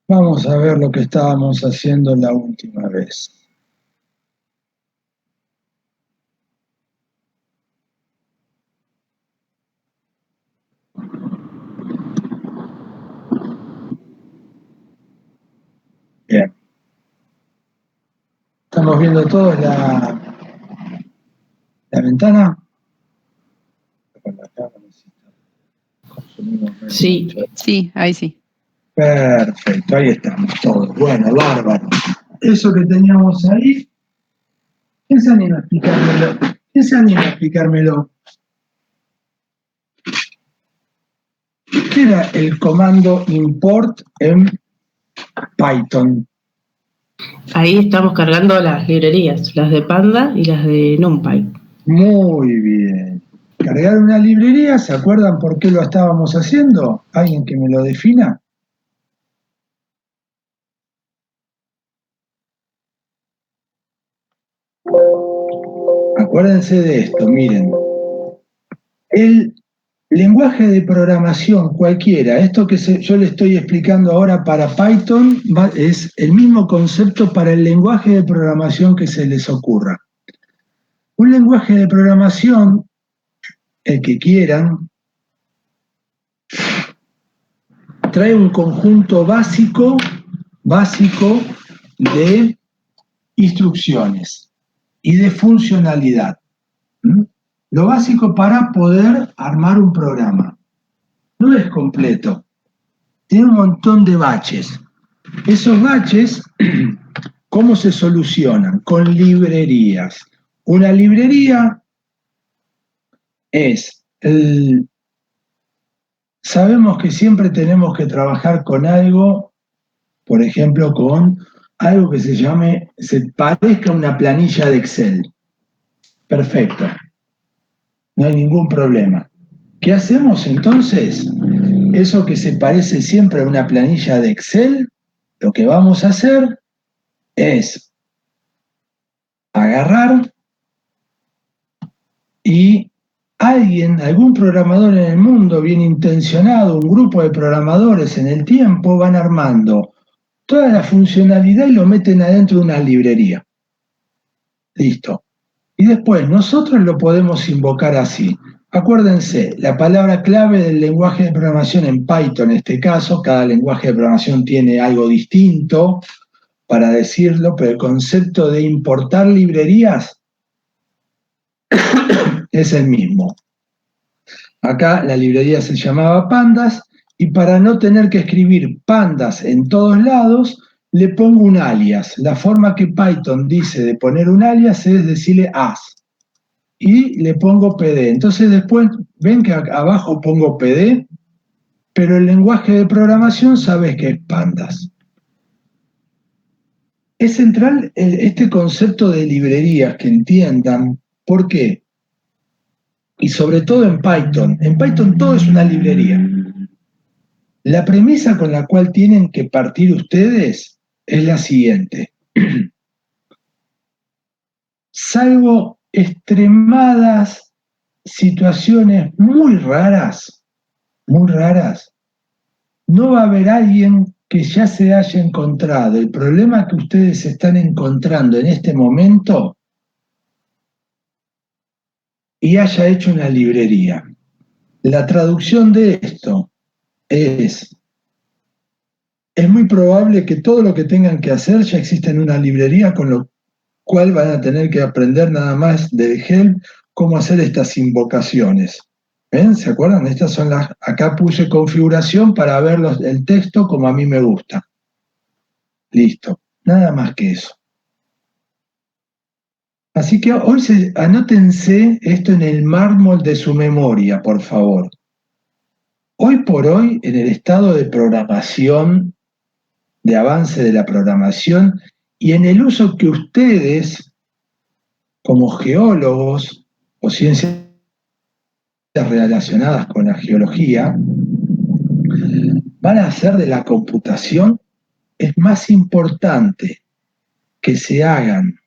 Vamos a ver lo que estábamos haciendo la última vez. Bien. ¿Estamos viendo todos la ventana? Sí, sí, ahí sí. Perfecto, ahí estamos todos. Bueno, bárbaro. Eso que teníamos ahí, ¿quién se anima a explicármelo? ¿Quién se anima a explicármelo? ¿Qué era el comando import en Python? Ahí estamos cargando las librerías, las de Panda y las de NumPy. Muy bien. Cargar una librería, ¿se acuerdan por qué lo estábamos haciendo? ¿Alguien que me lo defina? Acuérdense de esto, miren. El lenguaje de programación cualquiera, esto que yo le estoy explicando ahora para Python, es el mismo concepto para el lenguaje de programación que se les ocurra. Un lenguaje de programación, el que quieran, trae un conjunto básico de instrucciones y de funcionalidad. Lo básico para poder armar un programa. No es completo, tiene un montón de baches. Esos baches, ¿cómo se solucionan? Con librerías. Una librería es sabemos que siempre tenemos que trabajar con algo, por ejemplo, con algo que se parezca a una planilla de Excel. Perfecto, no hay ningún problema. ¿Qué hacemos entonces? Eso que se parece siempre a una planilla de Excel, lo que vamos a hacer es agarrar y algún programador en el mundo bien intencionado, un grupo de programadores en el tiempo, van armando toda la funcionalidad y lo meten adentro de una librería. Listo. Y después nosotros lo podemos invocar así. Acuérdense, la palabra clave del lenguaje de programación en Python, en este caso, cada lenguaje de programación tiene algo distinto para decirlo, pero el concepto de importar librerías es el mismo. Acá la librería se llamaba Pandas y para no tener que escribir pandas en todos lados, le pongo un alias. La forma que Python dice de poner un alias es decirle as. Y le pongo PD. Entonces después, ven que abajo pongo PD, pero el lenguaje de programación sabes que es pandas. Es central este concepto de librerías, que entiendan por qué. Y sobre todo en Python. En Python todo es una librería. La premisa con la cual tienen que partir ustedes es la siguiente. Salvo extremadas situaciones muy raras, no va a haber alguien que ya se haya encontrado el problema que ustedes están encontrando en este momento y haya hecho una librería. La traducción de esto es muy probable que todo lo que tengan que hacer ya exista en una librería, con lo cual van a tener que aprender nada más del help cómo hacer estas invocaciones. ¿Ven? ¿Se acuerdan? Estas son acá puse configuración para ver el texto como a mí me gusta. Listo, nada más que eso. Así que hoy anótense esto en el mármol de su memoria, por favor. Hoy por hoy, en el estado de programación, de avance de la programación y en el uso que ustedes, como geólogos o ciencias relacionadas con la geología, van a hacer de la computación, es más importante que se hagan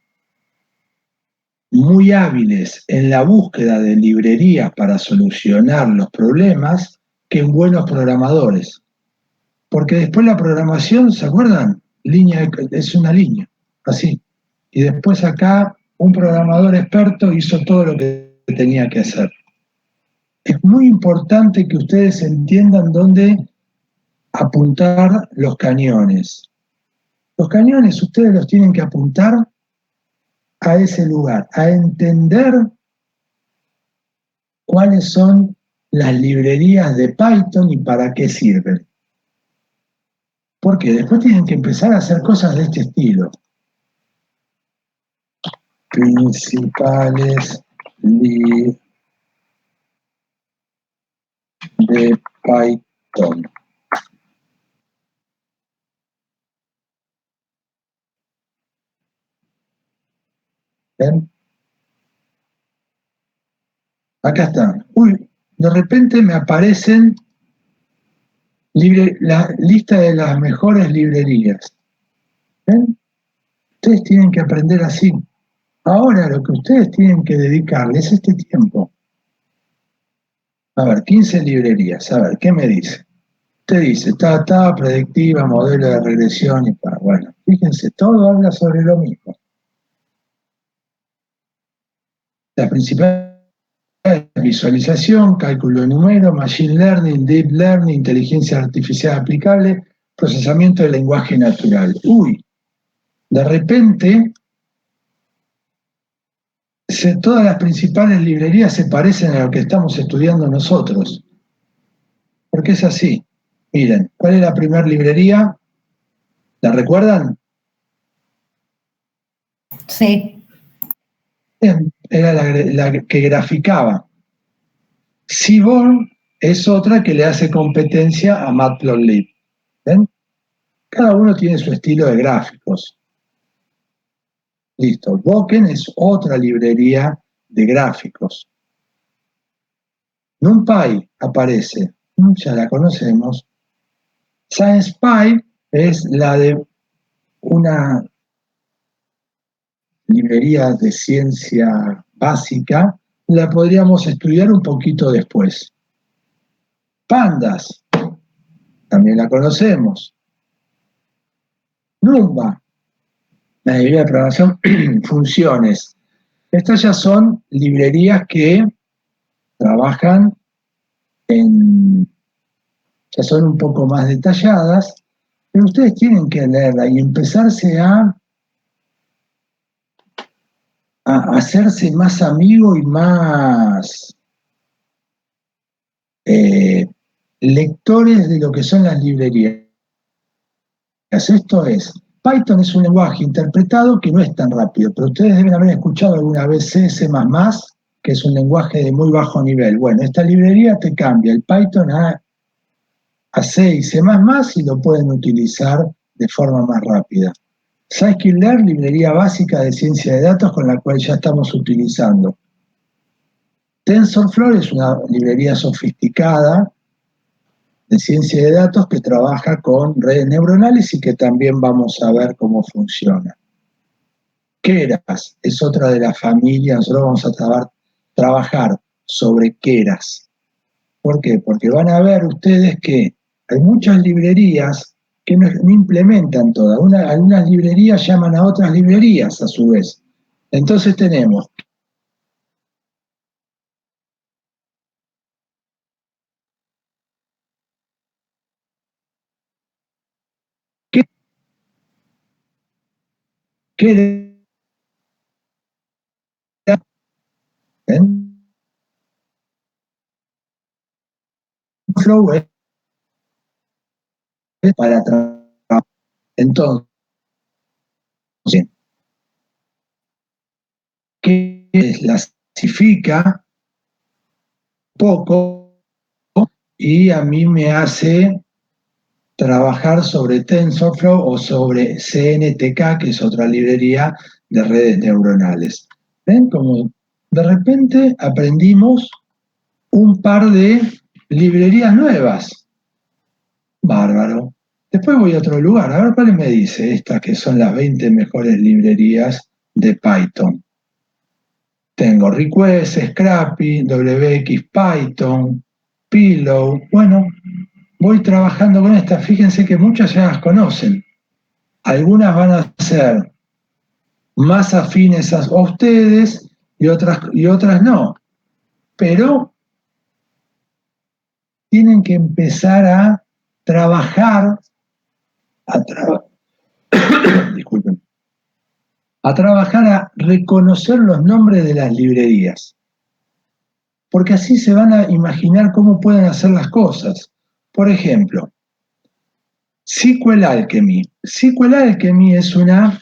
muy hábiles en la búsqueda de librerías para solucionar los problemas que en buenos programadores. Porque después la programación, ¿se acuerdan? Es una línea, así. Y después acá un programador experto hizo todo lo que tenía que hacer. Es muy importante que ustedes entiendan dónde apuntar los cañones. Los cañones ustedes los tienen que apuntar a ese lugar, a entender cuáles son las librerías de Python y para qué sirven. Porque después tienen que empezar a hacer cosas de este estilo. Principales de Python. ¿Ven? Acá están. Uy, de repente me aparecen la lista de las mejores librerías. ¿Ven? Ustedes tienen que aprender así. Ahora lo que ustedes tienen que dedicarles es este tiempo. A ver, 15 librerías. A ver, ¿qué me dice? Usted dice, predictiva, modelo de regresión y para. Bueno, fíjense, todo habla sobre lo mismo. La principal visualización, cálculo de número, machine learning, deep learning, inteligencia artificial aplicable, procesamiento del lenguaje natural. Uy, de repente, todas las principales librerías se parecen a lo que estamos estudiando nosotros. Porque es así. Miren, ¿cuál es la primera librería? ¿La recuerdan? Sí. Era la que graficaba. Seaborn es otra que le hace competencia a Matplotlib. ¿Ven? Cada uno tiene su estilo de gráficos. Listo. Boken es otra librería de gráficos. NumPy aparece. Ya la conocemos. SciencePy es la de una librería de ciencia básica. La podríamos estudiar un poquito después. Pandas, también la conocemos. Numba, la librería de programación, funciones. Estas ya son librerías que trabajan ya son un poco más detalladas, pero ustedes tienen que leerla y empezarse a hacerse más amigo y más lectores de lo que son las librerías. Esto es, Python es un lenguaje interpretado que no es tan rápido, pero ustedes deben haber escuchado alguna vez C, C++, que es un lenguaje de muy bajo nivel. Bueno, esta librería te cambia el Python a C y C++ y lo pueden utilizar de forma más rápida. Scikit-Learn, librería básica de ciencia de datos con la cual ya estamos utilizando. TensorFlow es una librería sofisticada de ciencia de datos que trabaja con redes neuronales y que también vamos a ver cómo funciona. Keras es otra de las familias, nosotros vamos a trabajar sobre Keras. ¿Por qué? Porque van a ver ustedes que hay muchas librerías que no implementan todas. Algunas librerías llaman a otras librerías a su vez. Entonces tenemos que Flow es para trabajar. Entonces, que la clasifica poco y a mí me hace trabajar sobre TensorFlow o sobre CNTK, que es otra librería de redes neuronales. ¿Ven? Como de repente aprendimos un par de librerías nuevas. Bárbaro. Después voy a otro lugar, a ver cuál me dice estas que son las 20 mejores librerías de Python. Tengo Request, Scrappy, WX Python, Pillow. Bueno, voy trabajando con estas. Fíjense que muchas ya las conocen. Algunas van a ser más afines a ustedes y otras no. Pero tienen que empezar a trabajar, disculpen, a trabajar a reconocer los nombres de las librerías. Porque así se van a imaginar cómo pueden hacer las cosas. Por ejemplo, SQL Alchemy. SQL Alchemy es una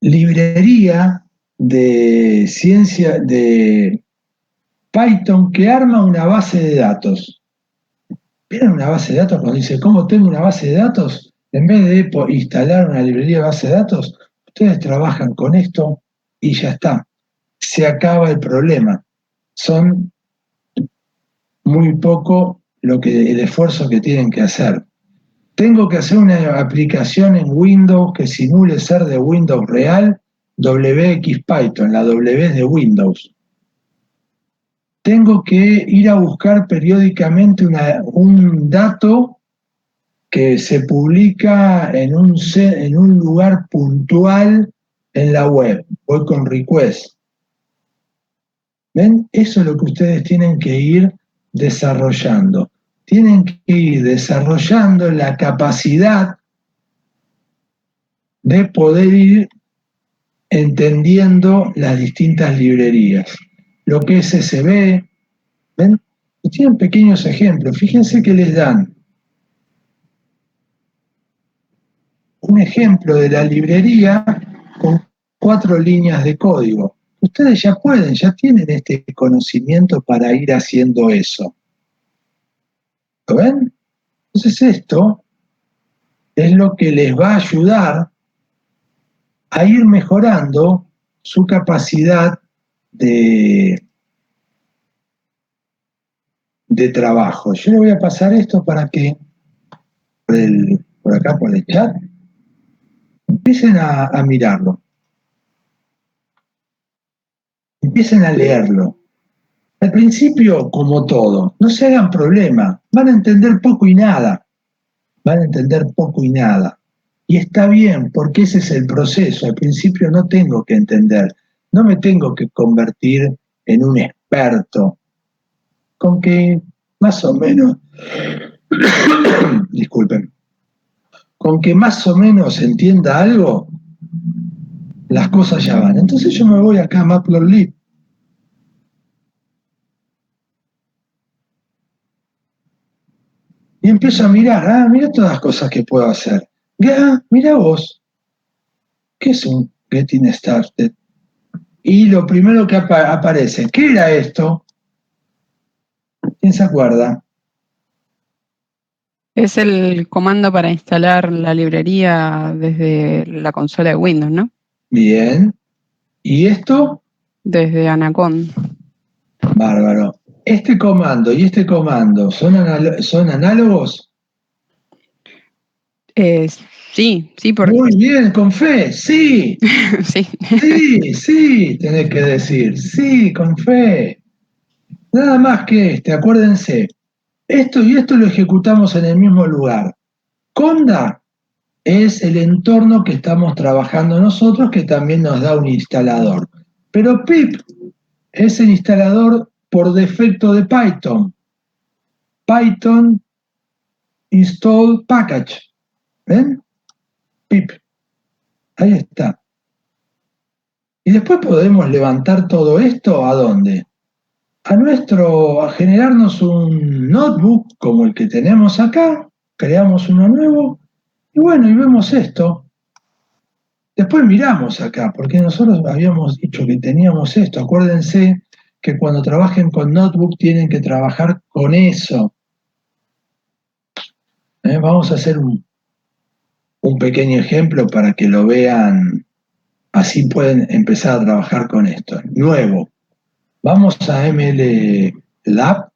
librería de ciencia de Python que arma una base de datos. ¿Vieron una base de datos? Cuando dice, ¿cómo tengo una base de datos? En vez de instalar una librería de base de datos, ustedes trabajan con esto y ya está. Se acaba el problema. Son muy poco el esfuerzo que tienen que hacer. Tengo que hacer una aplicación en Windows que simule ser de Windows real, WX Python, la W es de Windows. Tengo que ir a buscar periódicamente un dato que se publica en un lugar puntual en la web. Voy con request. ¿Ven? Eso es lo que ustedes tienen que ir desarrollando. Tienen que ir desarrollando la capacidad de poder ir entendiendo las distintas librerías. Lo que es SB, ¿ven? Y tienen pequeños ejemplos. Fíjense que les dan un ejemplo de la librería con 4 líneas de código. Ustedes ya tienen este conocimiento para ir haciendo eso. ¿Lo ven? Entonces esto es lo que les va a ayudar a ir mejorando su capacidad de trabajo. Yo le voy a pasar esto para que por acá por el chat empiecen a mirarlo, empiecen a leerlo. Al principio, como todo, no se hagan problema, van a entender poco y nada, Y está bien, porque ese es el proceso. Al principio no tengo que entender, no me tengo que convertir en un experto, con que más o menos, disculpen, con que más o menos entienda algo, las cosas ya van. Entonces yo me voy acá a Matplotlib. Y empiezo a mirar, mira todas las cosas que puedo hacer. Mira vos, ¿qué es un Getting Started? Y lo primero que aparece, ¿qué era esto? ¿Quién se acuerda? Es el comando para instalar la librería desde la consola de Windows, ¿no? Bien. ¿Y esto? Desde Anacon. Bárbaro. ¿Este comando y este comando son análogos? Sí, porque... Muy bien, con fe, sí. Sí. Sí, tenés que decir, sí, con fe. Nada más que acuérdense, esto y esto lo ejecutamos en el mismo lugar. Conda es el entorno que estamos trabajando nosotros, que también nos da un instalador. Pero pip es el instalador por defecto de Python. Python install package. ¿Ven? Pip. Ahí está. Y después podemos levantar todo esto ¿a dónde? A generarnos un notebook como el que tenemos acá, creamos uno nuevo, y bueno, y vemos esto. Después miramos acá, porque nosotros habíamos dicho que teníamos esto. Acuérdense que cuando trabajen con notebook tienen que trabajar con eso. Vamos a hacer un pequeño ejemplo para que lo vean, así pueden empezar a trabajar con esto. Nuevo. Vamos a MLlab,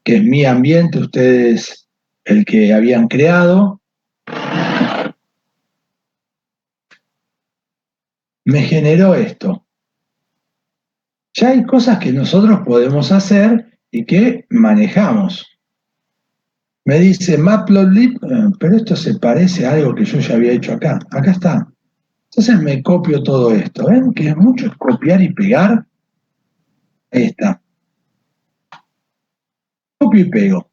que es mi ambiente, ustedes el que habían creado. Me generó esto. Ya hay cosas que nosotros podemos hacer y que manejamos. Me dice Matplotlib, pero esto se parece a algo que yo ya había hecho acá. Acá está. Entonces me copio todo esto. ¿Ven? Que es mucho es copiar y pegar. Ahí está. Copio y pego.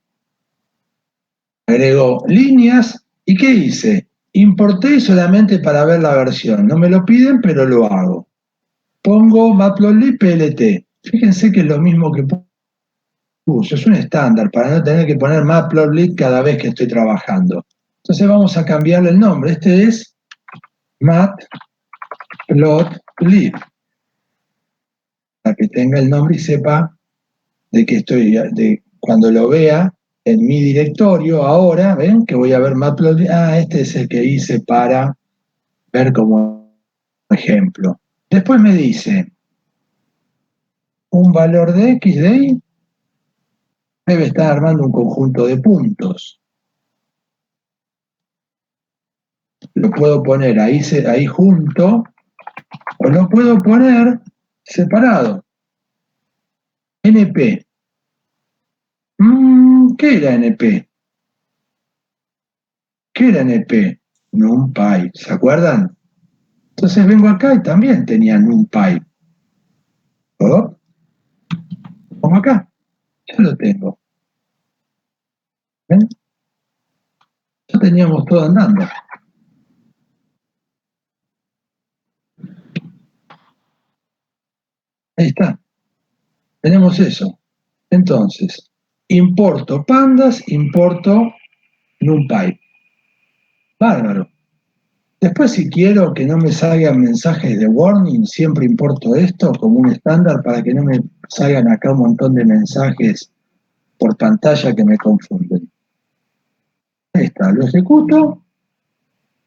Agrego líneas. ¿Y qué hice? Importé solamente para ver la versión. No me lo piden, pero lo hago. Pongo Matplotlib PLT. Fíjense que es lo mismo que puse. Es un estándar para no tener que poner Matplotlib cada vez que estoy trabajando. Entonces vamos a cambiarle el nombre. Este es Matplotlib. Para que tenga el nombre y sepa de que estoy, cuando lo vea en mi directorio ahora, ven que voy a ver Matplotlib, este es el que hice para ver como ejemplo. Después me dice, un valor de X de Y debe estar armando un conjunto de puntos. Lo puedo poner ahí junto, o lo puedo poner separado. NP. ¿Qué era NP? ¿Qué era NP? NumPy, ¿se acuerdan? Entonces vengo acá y también tenía NumPy. ¿Oh? Pongo acá, ya lo tengo. ¿Ven? Ya teníamos todo andando. Ahí está. Tenemos eso. Entonces, importo pandas, importo NumPy. Bárbaro. Después, si quiero que no me salgan mensajes de warning, siempre importo esto como un estándar para que no me salgan acá un montón de mensajes por pantalla que me confunden. Ahí está, lo ejecuto,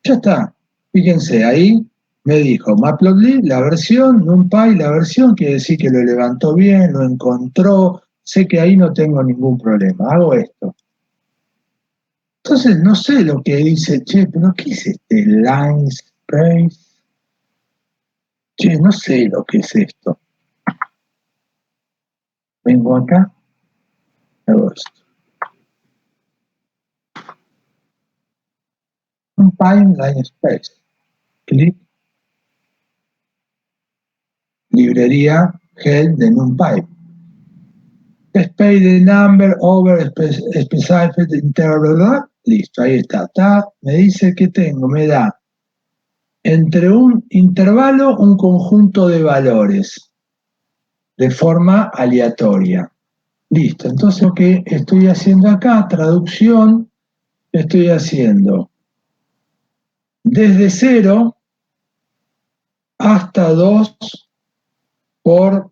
ya está. Fíjense, ahí me dijo Matplotlib, la versión, NumPy, la versión, quiere decir que lo levantó bien, lo encontró, sé que ahí no tengo ningún problema, hago esto. Entonces no sé lo que dice, che, pero ¿qué es este line space? Che, no sé lo que es esto. Vengo acá, hago esto. NumPy line space. Clic. Librería help de NumPy. Space the number over specified interval. Listo, ahí está. Me dice que tengo, me da entre un intervalo un conjunto de valores de forma aleatoria. Listo, entonces lo que estoy haciendo acá, traducción, estoy haciendo desde 0 hasta 2 por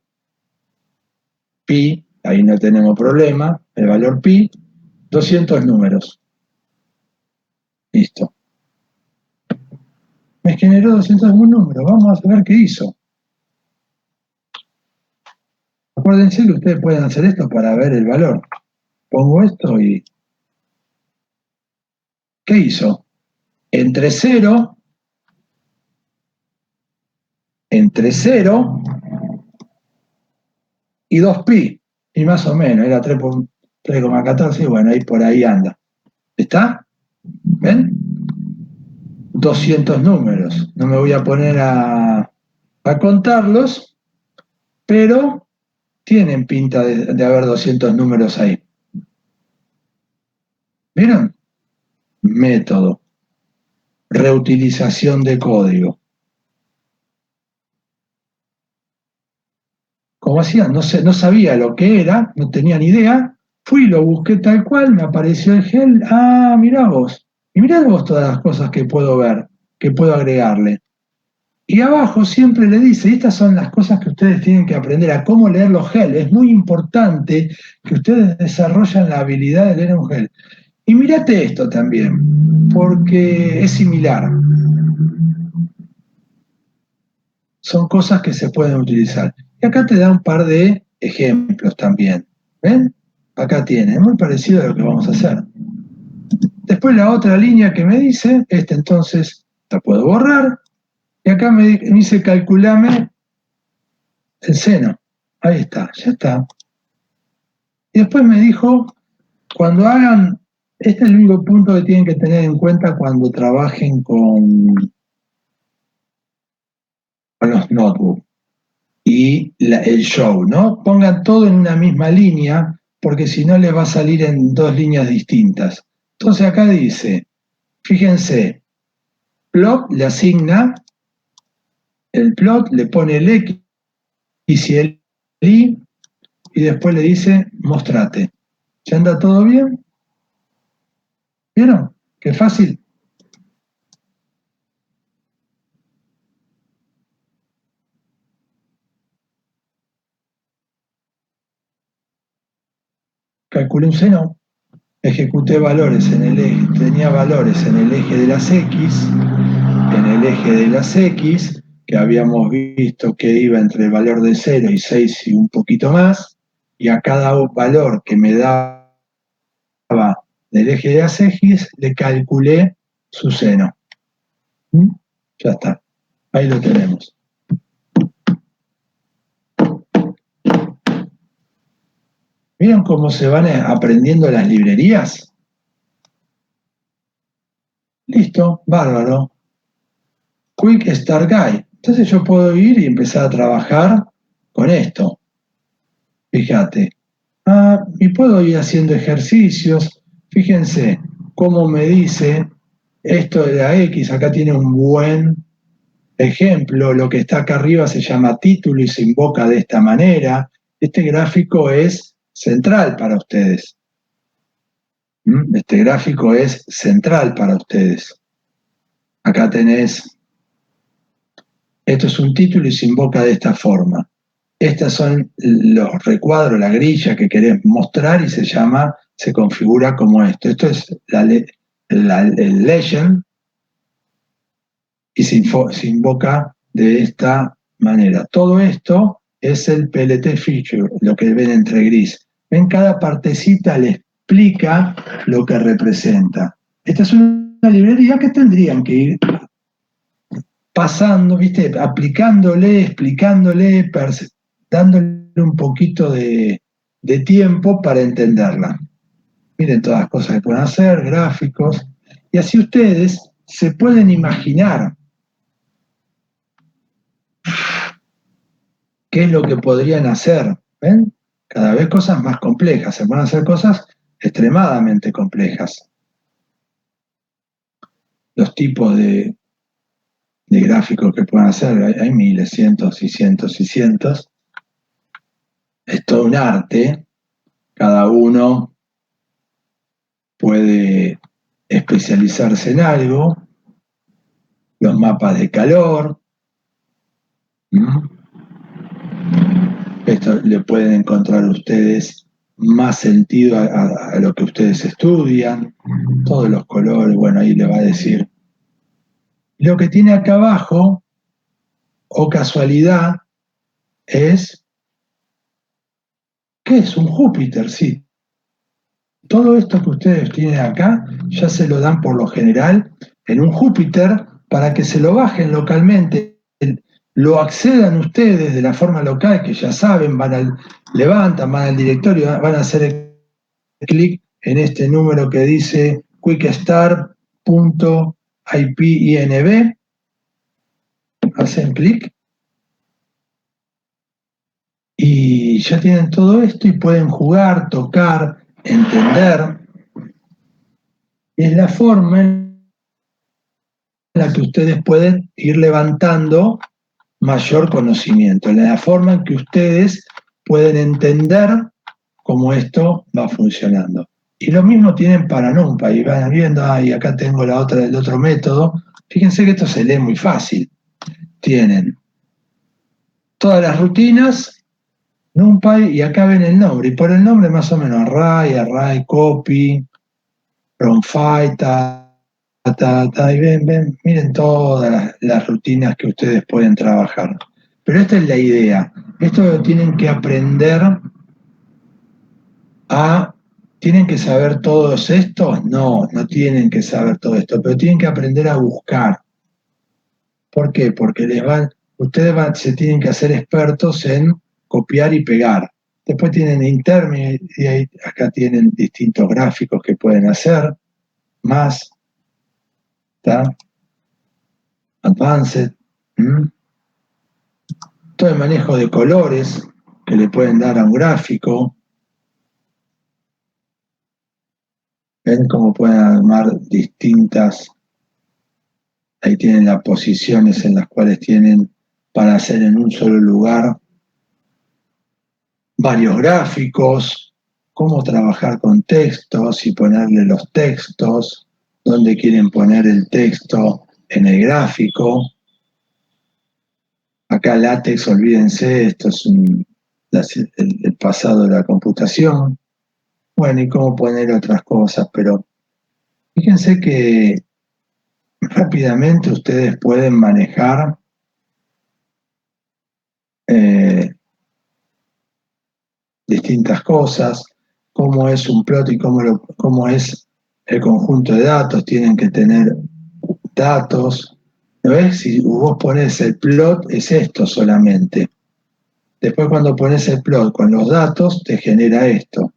pi, ahí no tenemos problema, el valor pi, 200 números. Listo. Me generó 201 números, vamos a ver qué hizo. Acuérdense que ustedes pueden hacer esto para ver el valor. Pongo esto y... ¿Qué hizo? Entre 0 y 2 pi, y más o menos, era 3,14, y bueno, ahí por ahí anda. ¿Está? ¿Ven? 200 números. No me voy a poner a contarlos, pero tienen pinta de haber 200 números ahí. ¿Vieron? Método. Reutilización de código. Como hacía, no sabía lo que era, no tenía ni idea, fui, lo busqué tal cual, me apareció el gel, mirá vos, y mirá vos todas las cosas que puedo ver, que puedo agregarle. Y abajo siempre le dice, y estas son las cosas que ustedes tienen que aprender, a cómo leer los gel. Es muy importante que ustedes desarrollen la habilidad de leer un gel. Y mirate esto también, porque es similar. Son cosas que se pueden utilizar. Y acá te da un par de ejemplos también. ¿Ven? Acá tiene, es muy parecido a lo que vamos a hacer. Después la otra línea que me dice, entonces la puedo borrar. Y acá me dice calculame el seno. Ahí está, ya está. Y después me dijo, cuando hagan, este es el único punto que tienen que tener en cuenta cuando trabajen con los notebooks y el show, ¿no? Pongan todo en una misma línea, porque si no les va a salir en dos líneas distintas. Entonces acá dice, fíjense, plot le asigna el plot, le pone el X y el Y, y después le dice, mostrate. ¿Ya anda todo bien? ¿Vieron? Qué fácil. Calculé un seno, ejecuté valores en el eje, tenía valores en el eje de las X, en el eje de las X, que habíamos visto que iba entre el valor de 0 y 6 y un poquito más, y a cada valor que me daba del eje de las X le calculé su seno. Ya está, ahí lo tenemos. ¿Vieron cómo se van aprendiendo las librerías? Listo, bárbaro. Quick Start Guide. Entonces yo puedo ir y empezar a trabajar con esto. Fíjate. Y puedo ir haciendo ejercicios. Fíjense cómo me dice esto de la X. Acá tiene un buen ejemplo. Lo que está acá arriba se llama título y se invoca de esta manera. Este gráfico es central para ustedes. Este gráfico es central para ustedes. Acá tenés, esto es un título y se invoca de esta forma. Estos son los recuadros, la grilla que querés mostrar y se configura como esto. Esto es el legend y se invoca de esta manera. Todo esto es el PLT feature, lo que ven entre gris. En cada partecita le explica lo que representa. Esta es una librería que tendrían que ir pasando, ¿viste? Aplicándole, explicándole, dándole un poquito de tiempo para entenderla. Miren todas las cosas que pueden hacer, gráficos, y así ustedes se pueden imaginar qué es lo que podrían hacer. ¿Ven? Cada vez cosas más complejas, se pueden hacer cosas extremadamente complejas. Los tipos de gráficos que pueden hacer, hay miles, cientos y cientos y cientos. Es todo un arte, cada uno puede especializarse en algo, los mapas de calor, esto le pueden encontrar ustedes más sentido a lo que ustedes estudian, todos los colores, bueno, ahí le va a decir. Lo que tiene acá abajo, o casualidad, es, ¿qué es? Un Júpiter, sí. Todo esto que ustedes tienen acá ya se lo dan por lo general en un Júpiter para que se lo bajen localmente, lo accedan ustedes de la forma local, que ya saben, levantan, van al directorio, van a hacer clic en este número que dice quickstart.ipinb, hacen clic y ya tienen todo esto y pueden jugar, tocar, entender. Es la forma en la que ustedes pueden ir levantando mayor conocimiento, la forma en que ustedes pueden entender cómo esto va funcionando. Y lo mismo tienen para NumPy, y van viendo, y acá tengo la otra del otro método. Fíjense que esto se lee muy fácil. Tienen todas las rutinas, NumPy, y acá ven el nombre, y por el nombre más o menos array, copy, from file, y ven, miren todas las rutinas que ustedes pueden trabajar. Pero esta es la idea. Esto lo tienen que aprender ¿tienen que saber todos estos? No tienen que saber todo esto, pero tienen que aprender a buscar. ¿Por qué? Porque ustedes se tienen que hacer expertos en copiar y pegar. Después tienen Intermediate, acá tienen distintos gráficos que pueden hacer, más, ¿está? Advanced, todo el manejo de colores que le pueden dar a un gráfico. Ven cómo pueden armar distintas, ahí tienen las posiciones en las cuales tienen para hacer en un solo lugar varios gráficos, cómo trabajar con textos y ponerle los textos, dónde quieren poner el texto en el gráfico. Acá LaTeX, olvídense, esto es el pasado de la computación. Bueno, y cómo poner otras cosas, pero fíjense que rápidamente ustedes pueden manejar distintas cosas, cómo es un plot y cómo es el conjunto de datos, tienen que tener datos. ¿No ves? Si vos pones el plot, es esto solamente. Después cuando pones el plot con los datos, te genera esto.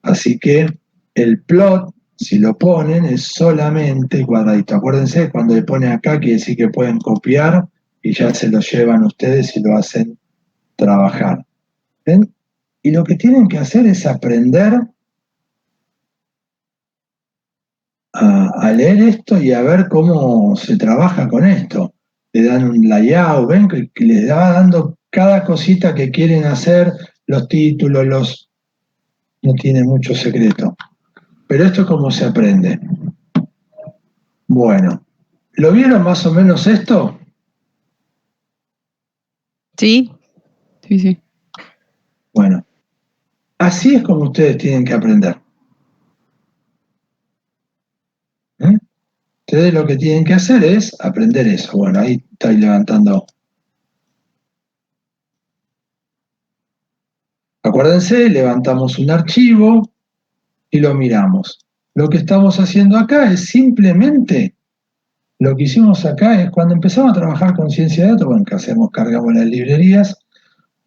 Así que el plot, si lo ponen, es solamente cuadradito. Acuérdense, cuando le ponen acá, quiere decir que pueden copiar y ya se lo llevan ustedes y lo hacen trabajar. ¿Ven? Y lo que tienen que hacer es aprender a leer esto y a ver cómo se trabaja con esto. Le dan un layout, ven que les va dando cada cosita que quieren hacer, los títulos, no tiene mucho secreto. Pero esto es cómo se aprende. Bueno, ¿lo vieron más o menos esto? Sí, sí, sí. Bueno, así es como ustedes tienen que aprender. Ustedes lo que tienen que hacer es aprender eso. Bueno, ahí estoy levantando. Acuérdense, levantamos un archivo y lo miramos. Lo que estamos haciendo acá es simplemente, lo que hicimos acá es cuando empezamos a trabajar con ciencia de datos, bueno, que hacemos, cargamos las librerías,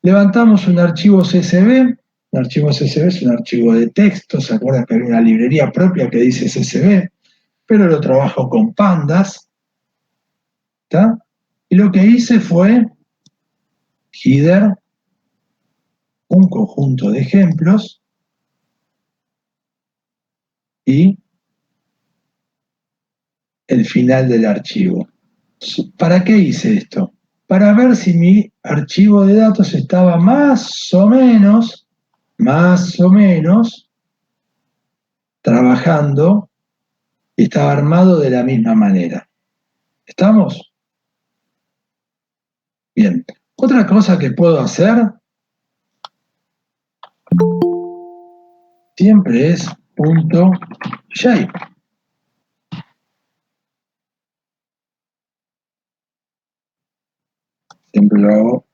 levantamos un archivo CSV. Un archivo CSV es un archivo de texto, ¿se acuerdan que hay una librería propia que dice CSV? Pero lo trabajo con pandas, ¿está? Y lo que hice fue header, un conjunto de ejemplos y el final del archivo. ¿Para qué hice esto? Para ver si mi archivo de datos estaba más o menos trabajando y estaba armado de la misma manera. ¿Estamos? Bien. Otra cosa que puedo hacer siempre es .shape. Siempre lo hago.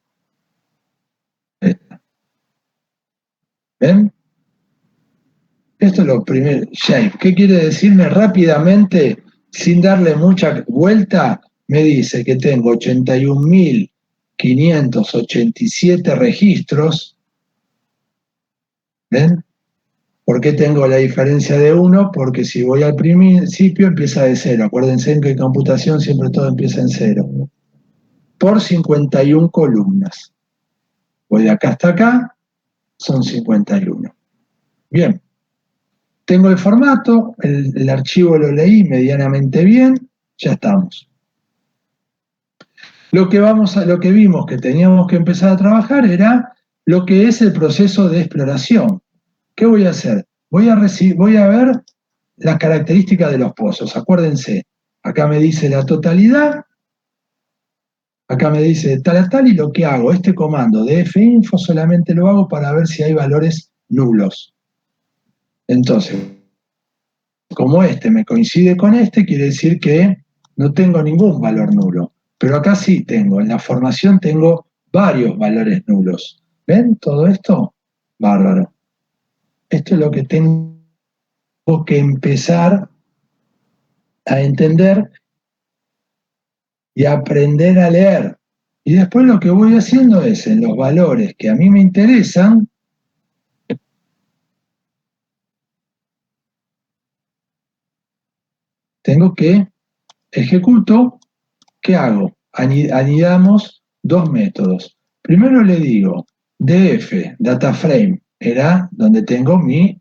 ¿Ven? Esto es lo primero. Shape. ¿Qué quiere decirme rápidamente, sin darle mucha vuelta? Me dice que tengo 81.587 registros. ¿Ven? ¿Por qué tengo la diferencia de 1? Porque si voy al principio empieza de 0. Acuérdense que en computación siempre todo empieza en 0. Por 51 columnas. Voy de acá hasta acá, son 51. Bien. Tengo el formato, el archivo lo leí medianamente bien, ya estamos. Lo que vimos que teníamos que empezar a trabajar era lo que es el proceso de exploración. ¿Qué voy a hacer? Voy a ver las características de los pozos. Acuérdense, acá me dice la totalidad, acá me dice tal a tal, y lo que hago, este comando de finfo solamente lo hago para ver si hay valores nulos. Entonces, como este me coincide con este, quiere decir que no tengo ningún valor nulo. Pero acá sí tengo, en la formación tengo varios valores nulos. ¿Ven todo esto? Bárbaro. Esto es lo que tengo que empezar a entender y aprender a leer. Y después lo que voy haciendo es, en los valores que a mí me interesan, tengo que ejecuto, ¿qué hago? Anidamos dos métodos. Primero le digo, DF, data frame, era donde tengo mis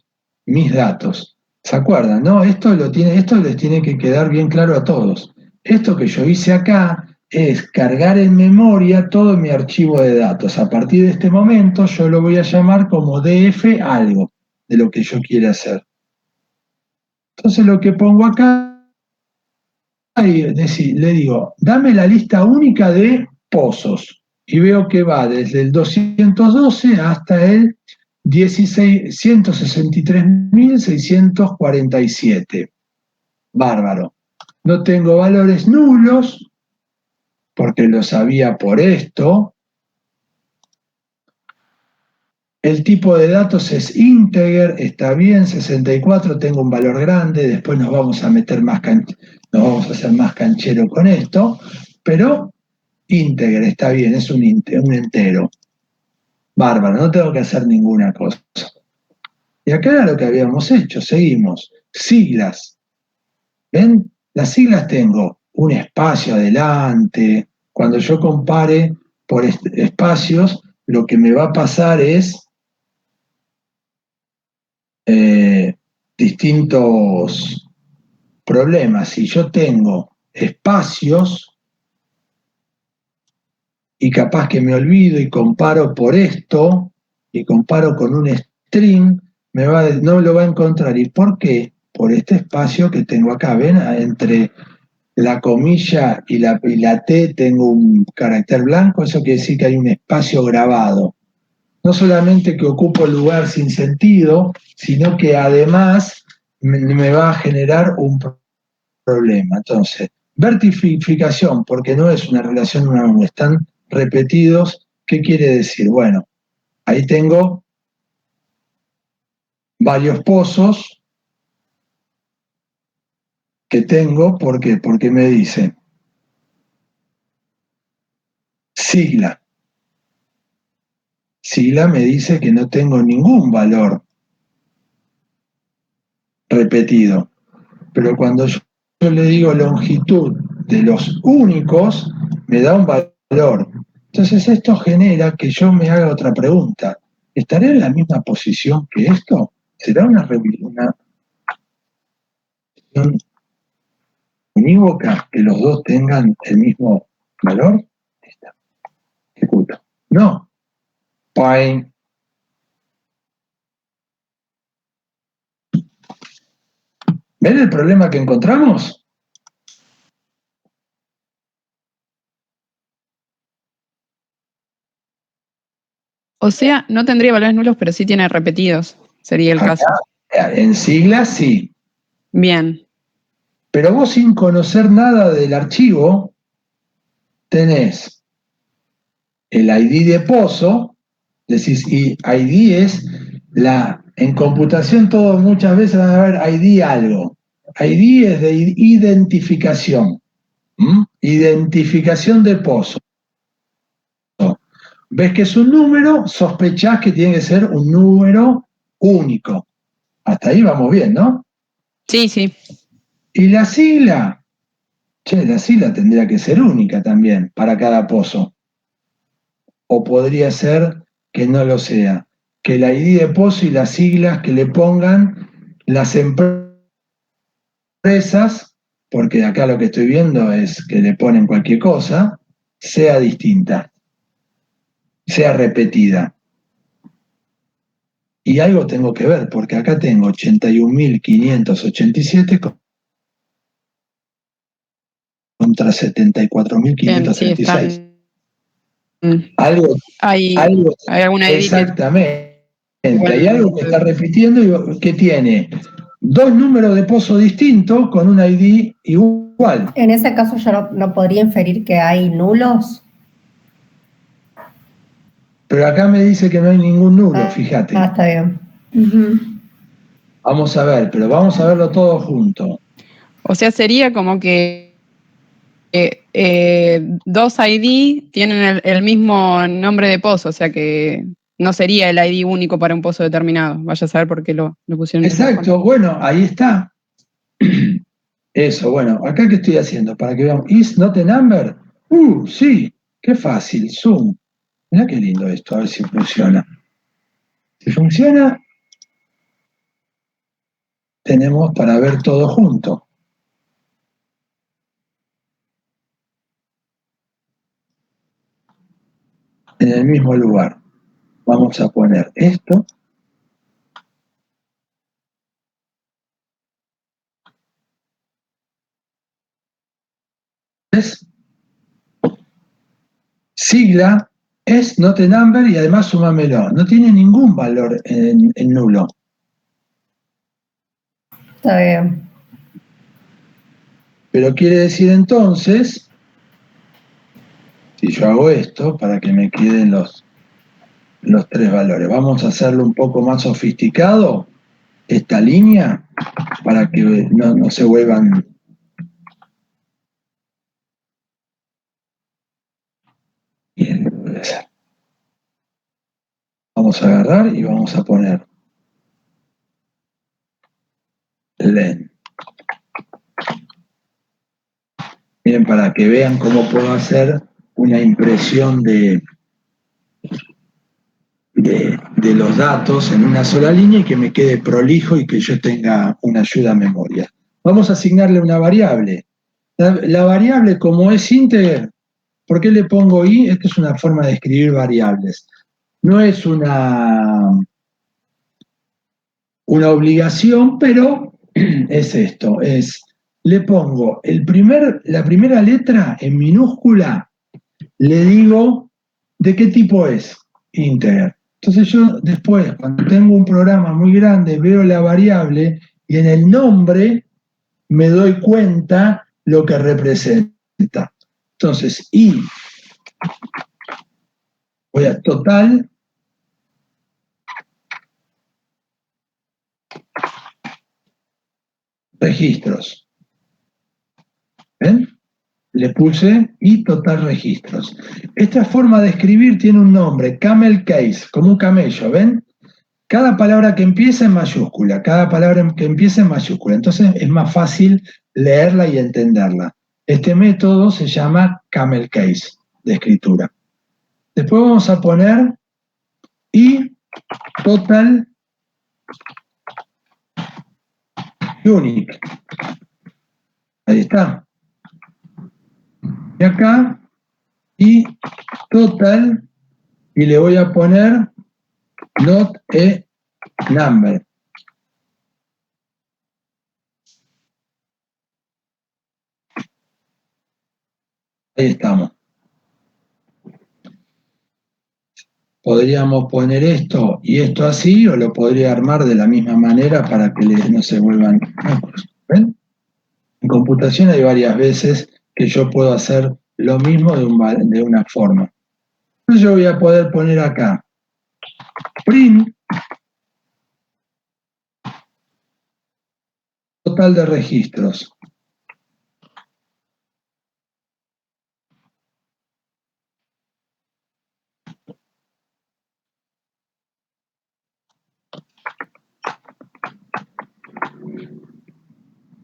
datos. ¿Se acuerdan? ¿No? Esto les tiene que quedar bien claro a todos. Esto que yo hice acá es cargar en memoria todo mi archivo de datos. A partir de este momento yo lo voy a llamar como DF algo de lo que yo quiera hacer. Entonces lo que pongo acá y le digo, dame la lista única de pozos. Y veo que va desde el 212 hasta el 163.647. Bárbaro. No tengo valores nulos, porque lo sabía por esto. El tipo de datos es integer, está bien, 64, tengo un valor grande, después nos vamos a meter nos vamos a hacer más canchero con esto, pero integer, está bien, es un entero. Bárbaro, no tengo que hacer ninguna cosa. Y acá era lo que habíamos hecho, seguimos. Siglas. ¿Ven? Las siglas tengo un espacio adelante. Cuando yo compare por espacios, lo que me va a pasar es distintos problemas. Si yo tengo espacios y capaz que me olvido y comparo por esto y comparo con un string, no lo va a encontrar. ¿Y por qué? Por este espacio que tengo acá. ¿Ven? Entre la comilla y la T tengo un carácter blanco. Eso quiere decir que hay un espacio grabado. No solamente que ocupo el lugar sin sentido, sino que además me va a generar un problema. Entonces, vertificación, porque no es una relación una, están repetidos. ¿Qué quiere decir? Bueno, ahí tengo varios pozos que tengo, ¿por qué? Porque me dice sigla. Sigla me dice que no tengo ningún valor repetido. Pero cuando yo le digo longitud de los únicos, me da un valor. Entonces esto genera que yo me haga otra pregunta. ¿Estaré en la misma posición que esto? ¿Será una unívoca que los dos tengan el mismo valor? Ejecuto. No. Fine. ¿Ven el problema que encontramos? O sea, no tendría valores nulos, pero sí tiene repetidos, sería el caso. En siglas sí. Bien. Pero vos sin conocer nada del archivo, tenés el ID de pozo, decís, y ID es en computación todo muchas veces van a ver ID algo. ID es de identificación. Identificación de pozo. Ves que es un número, sospechás que tiene que ser un número único. Hasta ahí vamos bien, ¿no? Sí, sí. Y la sigla, la sigla tendría que ser única también para cada pozo. O podría ser que no lo sea. Que el ID de pozo y las siglas que le pongan las empresas, porque acá lo que estoy viendo es que le ponen cualquier cosa, sea distinta, sea repetida. Y algo tengo que ver, porque acá tengo 81.587 contra 74.536. Sí, algo hay alguna ID exactamente. Bueno, hay algo que está repitiendo y que tiene dos números de pozo distintos con un ID igual. En ese caso yo no podría inferir que hay nulos. Pero acá me dice que no hay ningún nulo, fíjate. Está bien. Vamos a ver, pero vamos a verlo todo junto. O sea, sería como que dos ID tienen el mismo nombre de pozo, o sea que no sería el ID único para un pozo determinado. Vaya a saber por qué lo pusieron de esa forma. Exacto, bueno, ahí está. Eso, bueno, acá que estoy haciendo para que veamos. Is not a number. Sí, qué fácil. Zoom. Mirá qué lindo esto, a ver si funciona. Si funciona, tenemos para ver todo junto. En el mismo lugar. Vamos a poner esto. Es sigla, es not a number y además súmamelo. No tiene ningún valor en nulo. Está bien. Pero quiere decir entonces, si yo hago esto, para que me queden los tres valores, vamos a hacerlo un poco más sofisticado, esta línea, para que no se vuelvan... Bien, lo voy a hacer. Vamos a agarrar y vamos a poner len. Miren, para que vean cómo puedo hacer una impresión de los datos en una sola línea y que me quede prolijo y que yo tenga una ayuda a memoria. Vamos a asignarle una variable. La variable, como es integer, ¿por qué le pongo i? Esta es una forma de escribir variables. No es una obligación, pero es esto, le pongo la primera letra en minúscula, le digo de qué tipo es, integer. Entonces yo después, cuando tengo un programa muy grande, veo la variable y en el nombre me doy cuenta lo que representa. Entonces, voy a total, registros. ¿Ven? Le puse y total registros. Esta forma de escribir tiene un nombre, camel case, como un camello, ¿ven? Cada palabra que empieza en mayúscula, cada palabra que empieza en mayúscula. Entonces es más fácil leerla y entenderla. Este método se llama camel case de escritura. Después vamos a poner y total unique. Ahí está. Y acá y total y le voy a poner not a number. Ahí estamos. Podríamos poner esto y esto así, o lo podría armar de la misma manera para que no se vuelvan locos. ¿Ven? En computación hay varias veces que yo puedo hacer lo mismo de una forma. Entonces yo voy a poder poner acá print total de registros.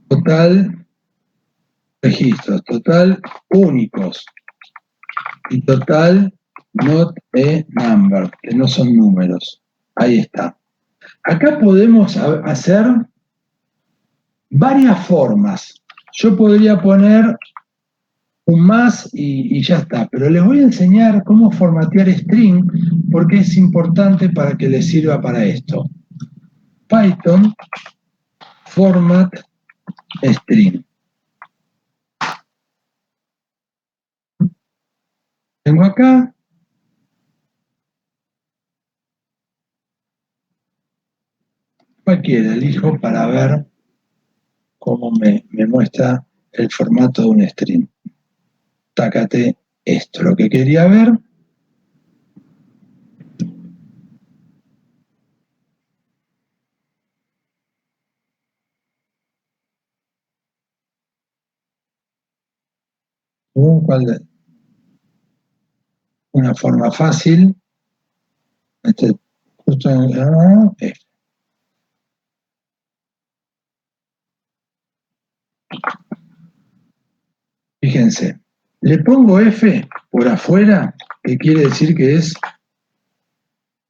Total registros, total únicos y total not a number, que no son números. Ahí está. Acá podemos hacer varias formas. Yo podría poner un más y ya está, pero les voy a enseñar cómo formatear string porque es importante para que les sirva para esto. Python format string. Tengo acá. Cualquiera elijo para ver cómo me muestra el formato de un string. Tácate esto, lo que quería ver. Una forma fácil. Justo F. Fíjense, le pongo F por afuera, que quiere decir que es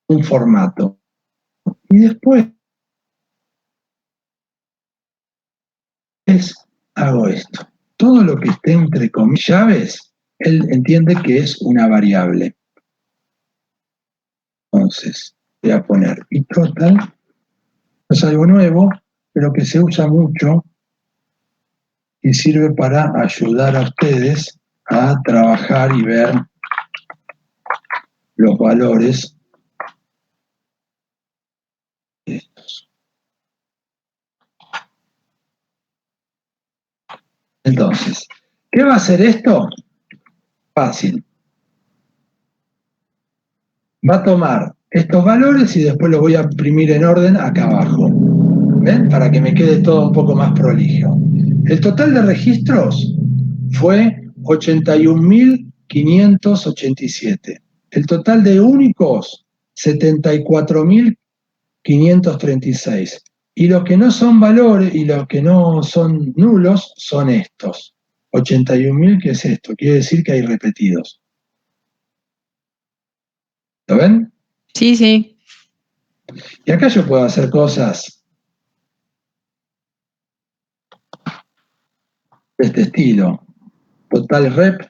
un formato. Y después hago esto. Todo lo que esté entre comillas, llaves, él entiende que es una variable. Entonces, voy a poner total. Es algo nuevo, pero que se usa mucho y sirve para ayudar a ustedes a trabajar y ver los valores estos. Entonces, ¿qué va a hacer esto? Fácil. Va a tomar estos valores y después los voy a imprimir en orden acá abajo. ¿Ven? Para que me quede todo un poco más prolijo. El total de registros fue 81.587. El total de únicos, 74.536. Y los que no son valores y los que no son nulos son estos. 81.000, ¿qué es esto? Quiere decir que hay repetidos. ¿Lo ven? Sí, sí. Y acá yo puedo hacer cosas de este estilo. Total rep,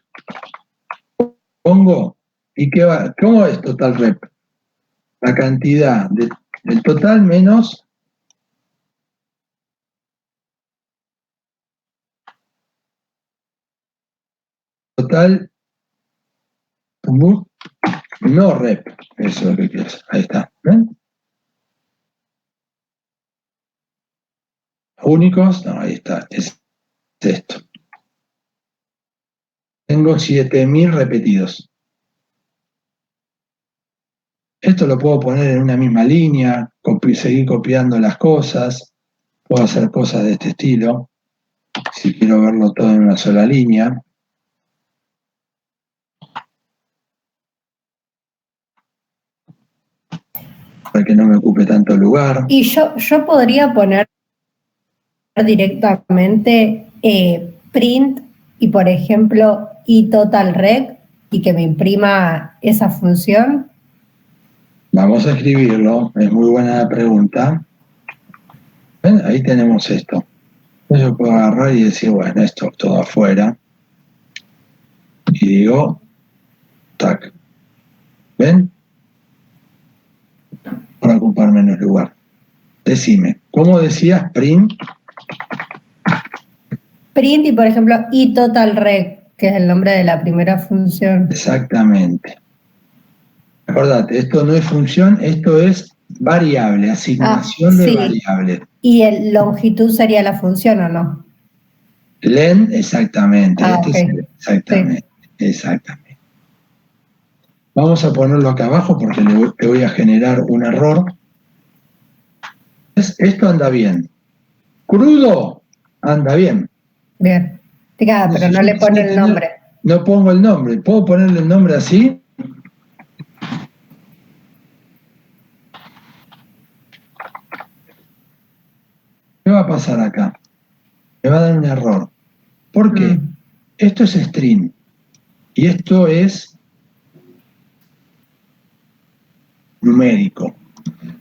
pongo, ¿y qué va? ¿Cómo es total rep? La cantidad del total menos total no rep. Eso es lo que quiero hacer. Ahí está. ¿Ven? Únicos, no, ahí está. Es esto. Tengo 7.000 repetidos. Esto lo puedo poner en una misma línea, seguir copiando las cosas. Puedo hacer cosas de este estilo. Si quiero verlo todo en una sola línea. Para que no me ocupe tanto lugar. Y yo podría poner directamente print y, por ejemplo, totalrec y que me imprima esa función. Vamos a escribirlo, es muy buena la pregunta. ¿Ven? Ahí tenemos esto. Yo puedo agarrar y decir, bueno, esto todo afuera. Y digo, tac. ¿Ven? Para ocupar menos lugar. Decime, ¿cómo decías print? Print y, por ejemplo, totalrec, que es el nombre de la primera función. Exactamente. Acordate, esto no es función, esto es variable, asignación de variable. ¿Y el longitud sería la función o no? Len, exactamente. Okay. Exactamente, sí. Exactamente. Vamos a ponerlo acá abajo porque le voy a generar un error. Esto anda bien. Crudo, anda bien. Bien. Claro, pero no le pone el nombre. No pongo el nombre. ¿Puedo ponerle el nombre así? ¿Qué va a pasar acá? Me va a dar un error. ¿Por qué? Esto es string y esto es numérico.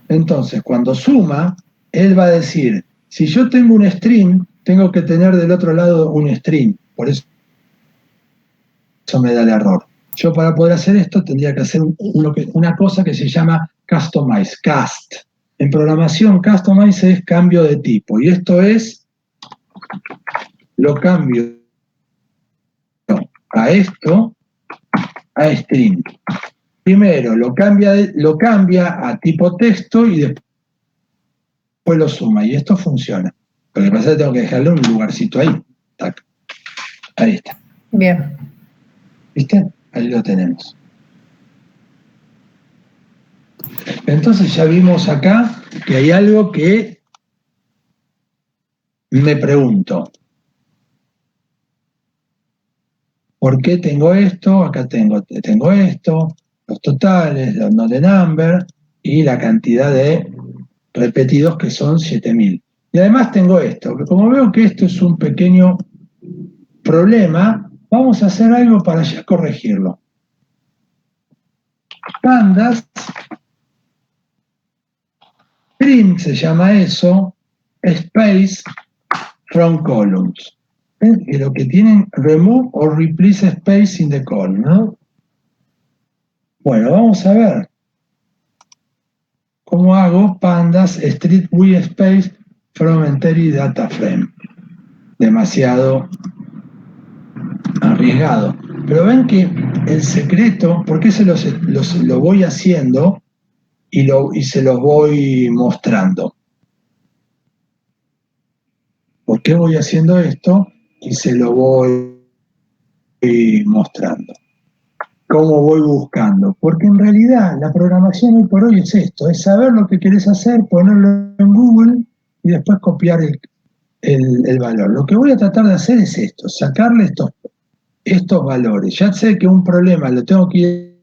Entonces, cuando suma, él va a decir, si yo tengo un string, tengo que tener del otro lado un string. Por eso me da el error. Yo para poder hacer esto tendría que hacer una cosa que se llama customize, cast. En programación, customize es cambio de tipo. Y esto es, lo cambio a esto, a string. Primero lo cambia a tipo texto y después lo suma. Y esto funciona. Lo que pasa es que tengo que dejarle un lugarcito ahí. Tac. Ahí está. Bien. ¿Viste? Ahí lo tenemos. Entonces ya vimos acá que hay algo que me pregunto. ¿Por qué tengo esto? Acá tengo esto, los totales, los no de number y la cantidad de repetidos que son 7000. Y además tengo esto, que como veo que esto es un pequeño problema, vamos a hacer algo para ya corregirlo. Pandas, print se llama eso, space from columns. Que lo que tienen remove or replace space in the column, ¿no? Bueno, vamos a ver cómo hago pandas street with space from entry data frame. Demasiado arriesgado. Pero ven que el secreto, ¿por qué lo voy haciendo y se los voy mostrando? ¿Por qué voy haciendo esto y se lo voy mostrando? ¿Cómo voy buscando? Porque en realidad la programación hoy por hoy es esto, es saber lo que querés hacer, ponerlo en Google y después copiar el valor. Lo que voy a tratar de hacer es esto, sacarle estos valores. Ya sé que un problema lo tengo que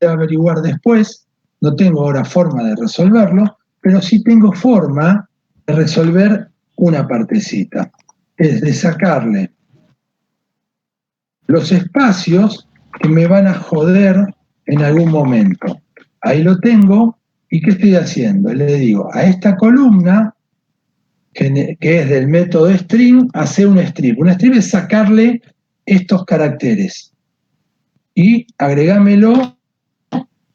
ir a averiguar después, no tengo ahora forma de resolverlo, pero sí tengo forma de resolver una partecita, es de sacarle los espacios que me van a joder en algún momento. Ahí lo tengo, ¿y qué estoy haciendo? Le digo, a esta columna, que es del método string, hacer un strip. Un strip es sacarle estos caracteres y agregámelo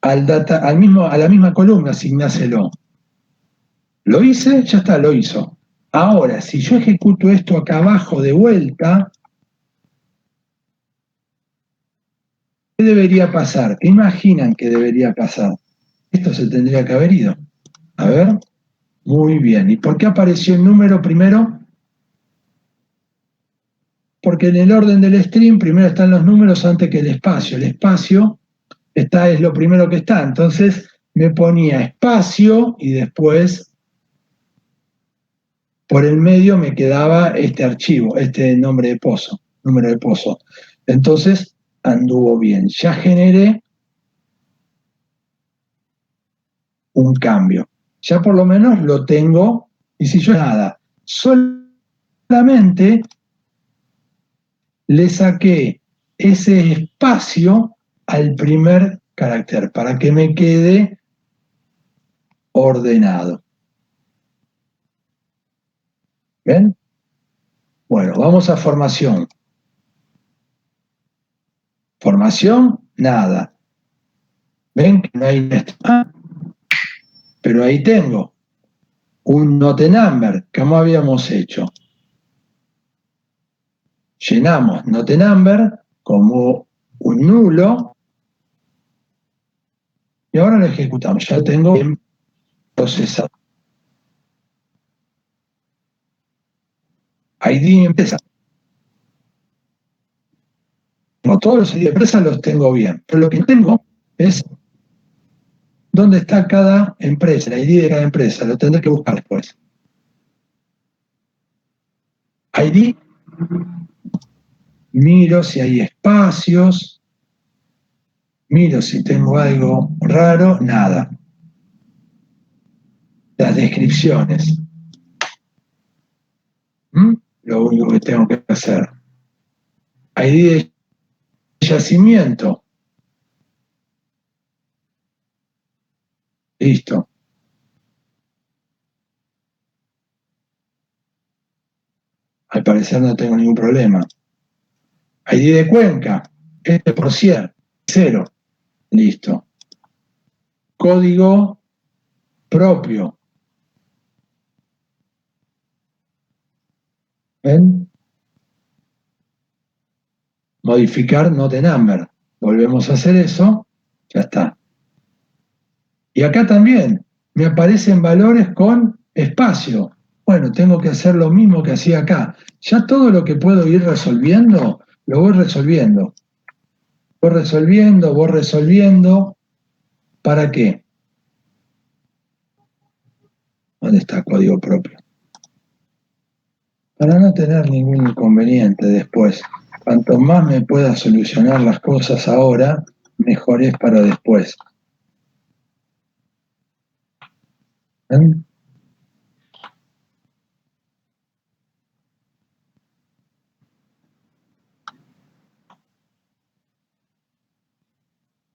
a la misma columna, asignáselo. ¿Lo hice? Ya está, lo hizo. Ahora, si yo ejecuto esto acá abajo de vuelta, ¿qué debería pasar? ¿Qué imaginan que debería pasar? Esto se tendría que haber ido. A ver, muy bien. ¿Y por qué apareció el número primero? Porque en el orden del string primero están los números antes que el espacio. El espacio es lo primero que está. Entonces me ponía espacio y después por el medio me quedaba este archivo, este nombre de pozo, número de pozo. Entonces anduvo bien. Ya generé un cambio. Ya por lo menos lo tengo, y si yo nada, solamente le saqué ese espacio al primer carácter para que me quede ordenado. ¿Ven? Bueno, vamos a formación. Formación, nada. ¿Ven que no hay pero ahí tengo un note number, como habíamos hecho. Llenamos note number como un nulo y ahora lo ejecutamos. Ya tengo bien procesado. ID empresa. No, todos los ID de empresa los tengo bien, pero lo que tengo es dónde está cada empresa, el ID de cada empresa, lo tendré que buscar después. ID, miro si hay espacios, miro si tengo algo raro, nada. Las descripciones. Lo único que tengo que hacer. ID de yacimiento. Listo. Al parecer no tengo ningún problema. ID de cuenca. Este por 100. 0. Listo. Código propio. ¿Ven? Modificar note number. Volvemos a hacer eso. Ya está. Y acá también me aparecen valores con espacio. Bueno, tengo que hacer lo mismo que hacía acá. Ya todo lo que puedo ir resolviendo, lo voy resolviendo. Voy resolviendo. ¿Para qué? ¿Dónde está código propio? Para no tener ningún inconveniente después. Cuanto más me pueda solucionar las cosas ahora, mejor es para después. ¿Ven?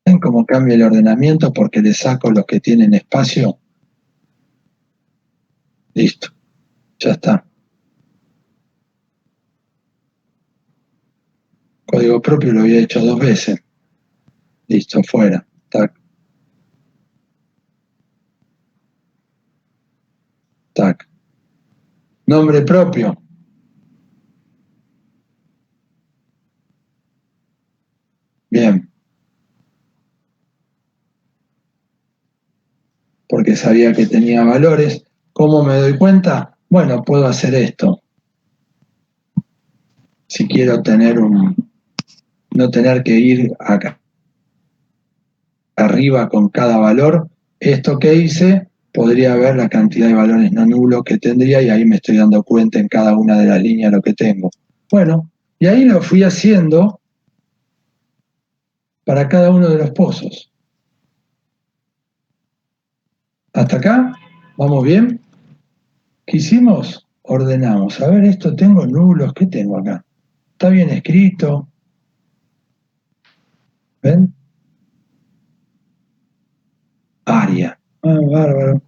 ¿Ven cómo cambia el ordenamiento porque le saco los que tienen espacio? Listo, ya está. Código propio lo había hecho 2 veces. Listo, fuera. Tac. Tac. Nombre propio. Bien. Porque sabía que tenía valores. ¿Cómo me doy cuenta? Bueno, puedo hacer esto. Si quiero tener no tener que ir acá arriba con cada valor, esto que hice, podría ver la cantidad de valores no nulos que tendría y ahí me estoy dando cuenta en cada una de las líneas lo que tengo. Bueno, y ahí lo fui haciendo para cada uno de los pozos. ¿Hasta acá? ¿Vamos bien? ¿Qué hicimos? Ordenamos. A ver, esto tengo nulos. ¿Qué tengo acá? ¿Está bien escrito? ¿Ven? Área. Ah, bárbaro.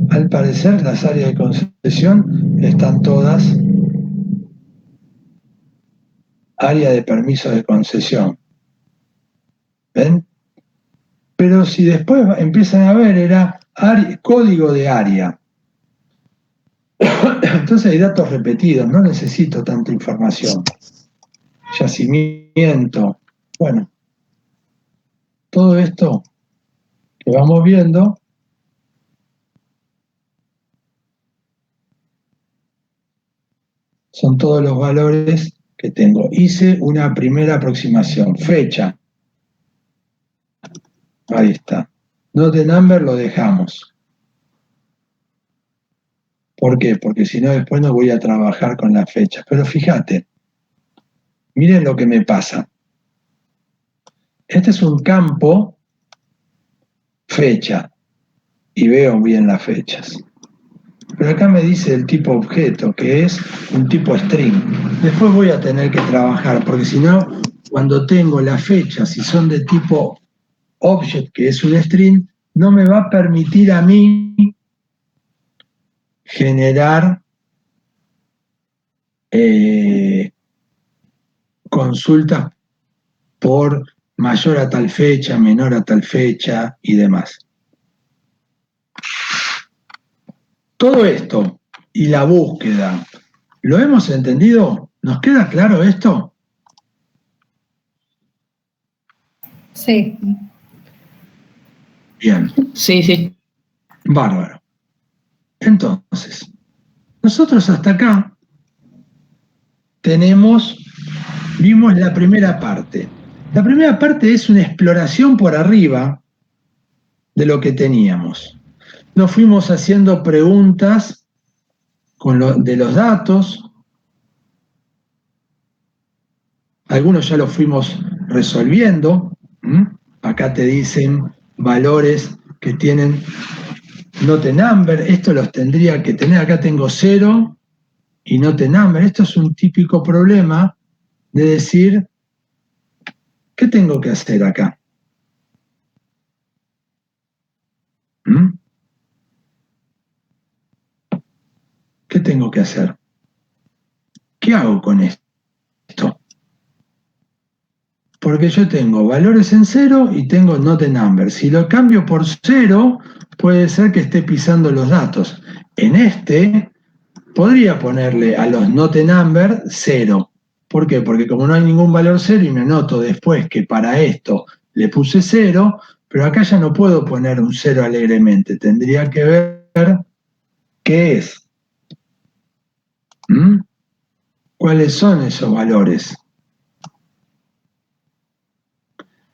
Al parecer las áreas de concesión están todas área de permiso de concesión. ¿Ven? Pero si después empiezan a ver, era código de área. Entonces hay datos repetidos, no necesito tanta información. Yacimiento. Bueno, todo esto que vamos viendo son todos los valores que tengo. Hice una primera aproximación. Fecha. Ahí está. Node number lo dejamos. ¿Por qué? Porque si no después no voy a trabajar con las fechas. Pero fíjate, miren lo que me pasa. Este es un campo fecha y veo bien las fechas. Pero acá me dice el tipo objeto, que es un tipo string. Después voy a tener que trabajar, porque si no, cuando tengo las fechas, si son de tipo object, que es un string, no me va a permitir a mí generar consultas por mayor a tal fecha, menor a tal fecha y demás. Todo esto y la búsqueda, ¿lo hemos entendido? ¿Nos queda claro esto? Sí. Bien. Sí. Bárbaro. Entonces, nosotros hasta acá vimos la primera parte. La primera parte es una exploración por arriba de lo que teníamos. Nos fuimos haciendo preguntas de los datos. Algunos ya los fuimos resolviendo. Acá te dicen valores que tienen note number. Esto los tendría que tener. Acá tengo 0 y note number. Esto es un típico problema de decir, ¿qué tengo que hacer acá? ¿Qué tengo que hacer? ¿Qué hago con esto? Porque yo tengo valores en 0 y tengo note number. Si lo cambio por 0, puede ser que esté pisando los datos. En este, podría ponerle a los note number 0. ¿Por qué? Porque como no hay ningún valor 0 y me anoto después que para esto le puse 0, pero acá ya no puedo poner un 0 alegremente. Tendría que ver qué es. ¿Cuáles son esos valores?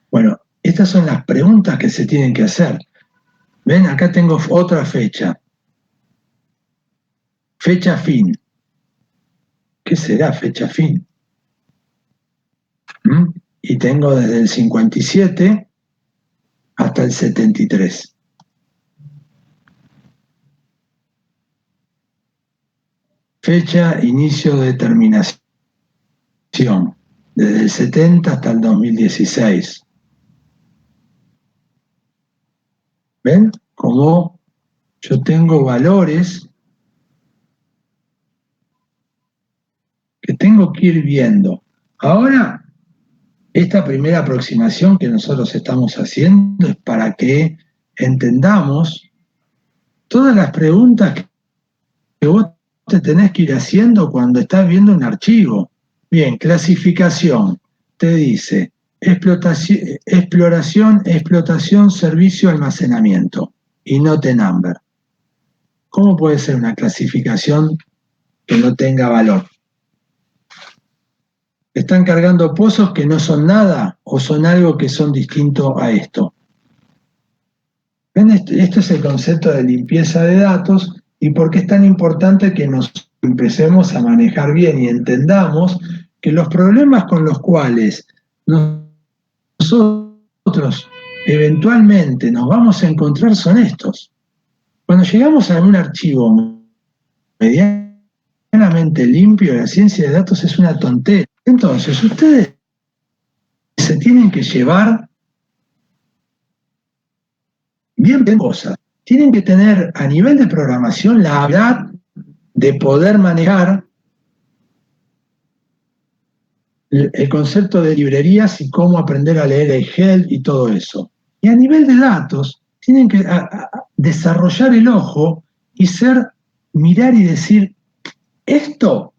Bueno, estas son las preguntas que se tienen que hacer. ¿Ven? Acá tengo otra fecha. Fecha fin. ¿Qué será fecha fin? Y tengo desde el 57 hasta el 73. Fecha, inicio de terminación, desde el 70 hasta el 2016. ¿Ven? Como yo tengo valores que tengo que ir viendo. Ahora, esta primera aproximación que nosotros estamos haciendo es para que entendamos todas las preguntas que vos te tenés que ir haciendo cuando estás viendo un archivo. Bien, clasificación, te dice exploración, servicio, almacenamiento, y note number. ¿Cómo puede ser una clasificación que no tenga valor? ¿Están cargando pozos que no son nada o son algo que son distinto a esto? ¿Ven? Esto es el concepto de limpieza de datos y por qué es tan importante que nos empecemos a manejar bien y entendamos que los problemas con los cuales nosotros eventualmente nos vamos a encontrar son estos. Cuando llegamos a un archivo medianamente limpio, la ciencia de datos es una tontería. Entonces, ustedes se tienen que llevar bien cosas. Tienen que tener a nivel de programación la habilidad de poder manejar el concepto de librerías y cómo aprender a leer el help y todo eso. Y a nivel de datos, tienen que desarrollar el ojo y mirar y decir, esto,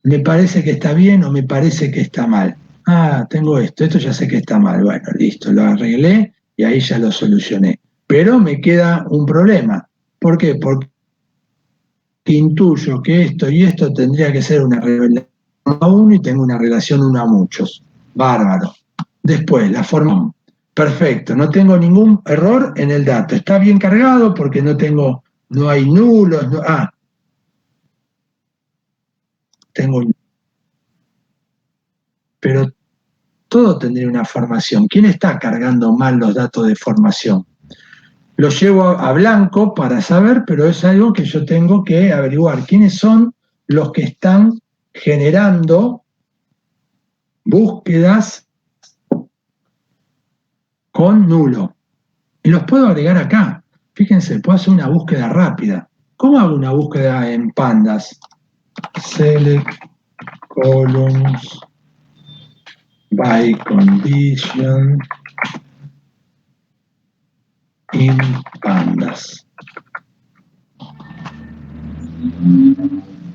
me parece que está bien o me parece que está mal. Ah, tengo esto ya sé que está mal. Bueno, listo, lo arreglé y ahí ya lo solucioné. Pero me queda un problema. ¿Por qué? Porque intuyo que esto y esto tendría que ser una relación a uno y tengo una relación uno a muchos. Bárbaro. Después, la forma. Perfecto, no tengo ningún error en el dato. Está bien cargado porque no hay nulos. Tengo. Pero todo tendría una formación. ¿Quién está cargando mal los datos de formación? Los llevo a blanco para saber, pero es algo que yo tengo que averiguar. ¿Quiénes son los que están generando búsquedas con nulo? Y los puedo agregar acá. Fíjense, puedo hacer una búsqueda rápida. ¿Cómo hago una búsqueda en pandas? Select columns by condition in pandas.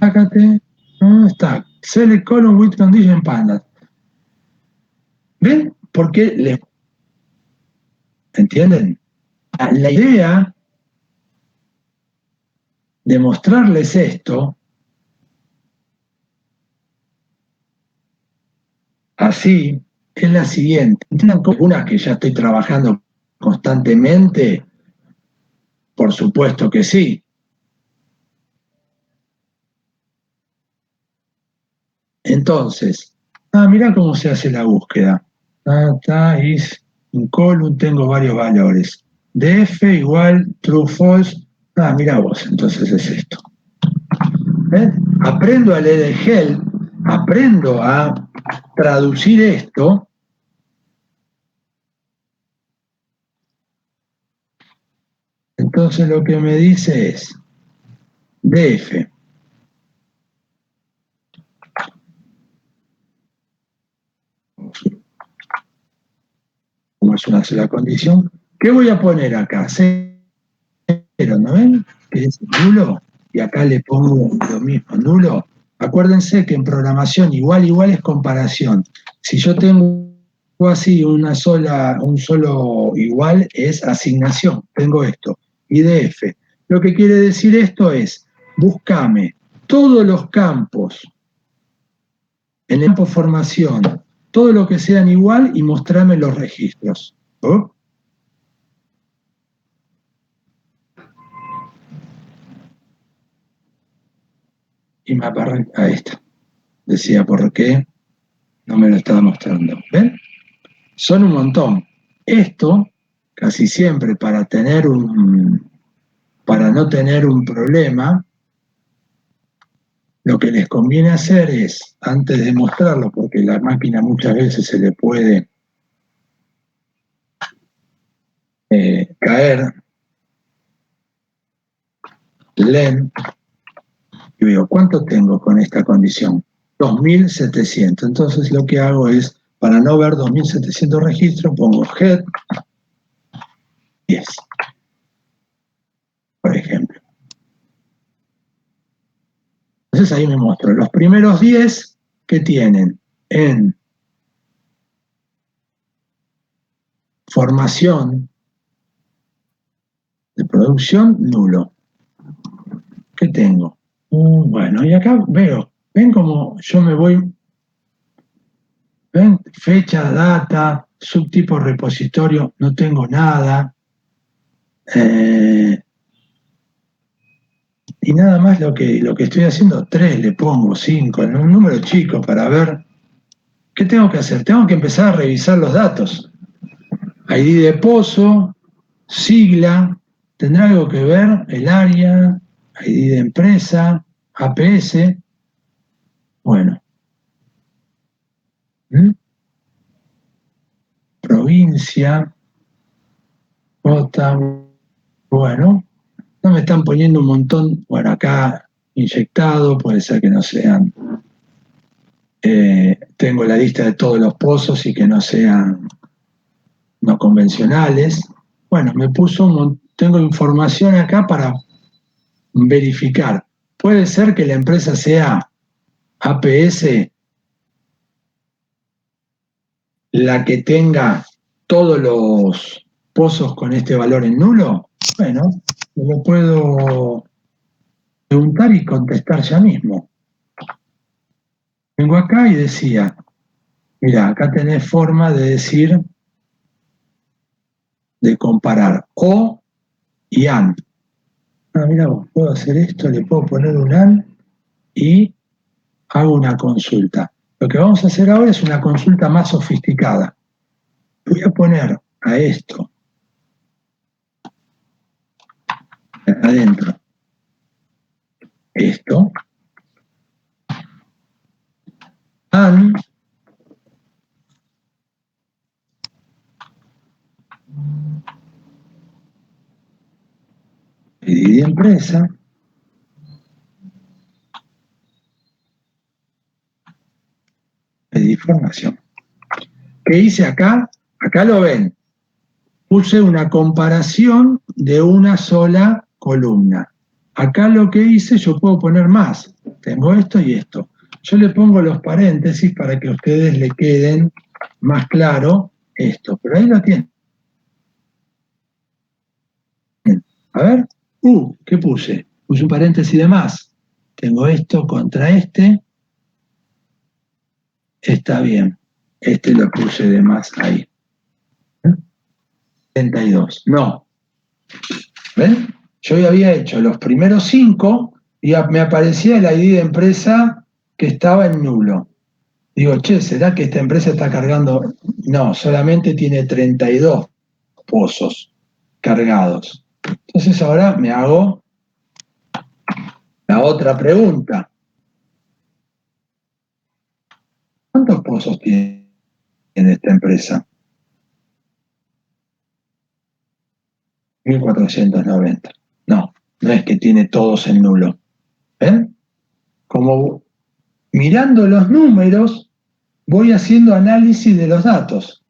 Sácate. ¿Dónde está? Select column with condition pandas. ¿Ven por qué les... ¿Entienden? La idea de mostrarles esto así es la siguiente. ¿Entienden? Algunas que ya estoy trabajando constantemente, por supuesto que sí. Entonces, mirá cómo se hace la búsqueda. Is in column, tengo varios valores. df igual true false. Mirá vos, entonces es esto. ¿Ven? Aprendo a leer el help, aprendo a traducir esto. Entonces lo que me dice es df como es una sola condición, ¿qué voy a poner acá? 0, ¿no ven? Que es nulo, y acá le pongo lo mismo, nulo. Acuérdense que en programación igual es comparación. Si yo tengo así un solo igual es asignación, tengo esto, IDF. Lo que quiere decir esto es, búscame todos los campos en el campo formación, todo lo que sean igual y mostrame los registros. ¿Oh? y me aparece, ahí está. Decía, ¿por qué no me lo estaba mostrando? ¿Ven? Son un montón. Esto, casi siempre, para no tener un problema, lo que les conviene hacer es, antes de mostrarlo, porque la máquina muchas veces se le puede caer, len, y veo, ¿cuánto tengo con esta condición? 2.700. Entonces lo que hago es, para no ver 2.700 registros, pongo head 10, por ejemplo. Entonces ahí me muestro los primeros 10 que tienen en formación de producción nulo. ¿Qué tengo? Bueno, y acá veo, ven como yo me voy, ven, fecha, data, subtipo repositorio, no tengo nada. Y nada más lo que estoy haciendo, 3 le pongo, 5, en un número chico para ver qué tengo que hacer. Tengo que empezar a revisar los datos. ID de pozo, sigla, tendrá algo que ver el área, ID de empresa, APS. Bueno. Provincia, J, bueno, no me están poniendo un montón, bueno, acá inyectado, puede ser que no sean, tengo la lista de todos los pozos y que no sean no convencionales. Bueno, me puso, tengo información acá para verificar. Puede ser que la empresa sea APS la que tenga todos los pozos con este valor en nulo. Bueno, lo puedo preguntar y contestar ya mismo. Vengo acá y decía, mira, acá tenés forma de decir, de comparar O y AND. Ah, mira vos, puedo hacer esto, le puedo poner un AND y hago una consulta. Lo que vamos a hacer ahora es una consulta más sofisticada. Voy a poner a esto adentro esto, AND, pedir empresa, pedir información. ¿Qué hice acá? Acá lo ven. Puse una comparación de una sola columna. Acá lo que hice, yo puedo poner más. Tengo esto y esto. Yo le pongo los paréntesis para que a ustedes le queden más claro esto. Pero ahí lo tienen. A ver. ¿Qué puse? Puse un paréntesis de más. Tengo esto contra este. Está bien. Este lo puse de más ahí. 32. No. ¿Ven? Yo ya había hecho los primeros 5 y me aparecía el ID de empresa que estaba en nulo. Digo, che, ¿será que esta empresa está cargando? No, solamente tiene 32 pozos cargados. Entonces ahora me hago la otra pregunta. ¿Cuántos pozos tiene esta empresa? 1490. No, no es que tiene todos en nulo. ¿Ven? Como mirando los números, voy haciendo análisis de los datos.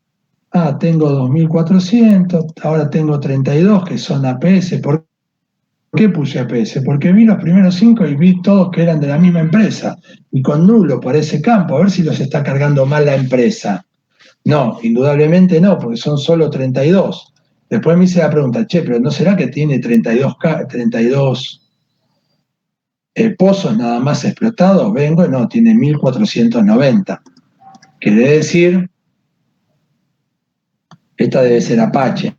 Tengo 2400, ahora tengo 32 que son APS. ¿Por qué puse APS? Porque vi los primeros 5 y vi todos que eran de la misma empresa. Y con nulo por ese campo, a ver si los está cargando mal la empresa. No, indudablemente no, porque son solo 32. Después me hice la pregunta, che, pero ¿no será que tiene 32 pozos nada más explotados? Vengo, no, tiene 1490. Quiere decir, esta debe ser Apache.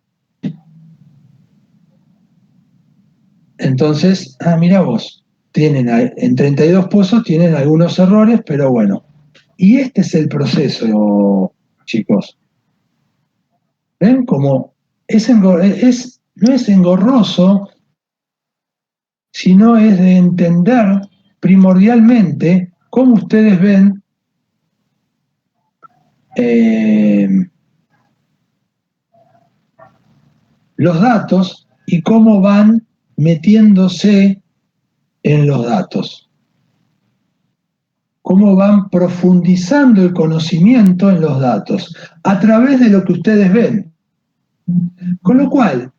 Entonces, mira vos, en 32 pozos tienen algunos errores, pero bueno. Y este es el proceso, chicos. ¿Ven? Como no es engorroso, sino es de entender primordialmente cómo ustedes ven los datos y cómo van metiéndose en los datos, cómo van profundizando el conocimiento en los datos a través de lo que ustedes ven. Con lo cual,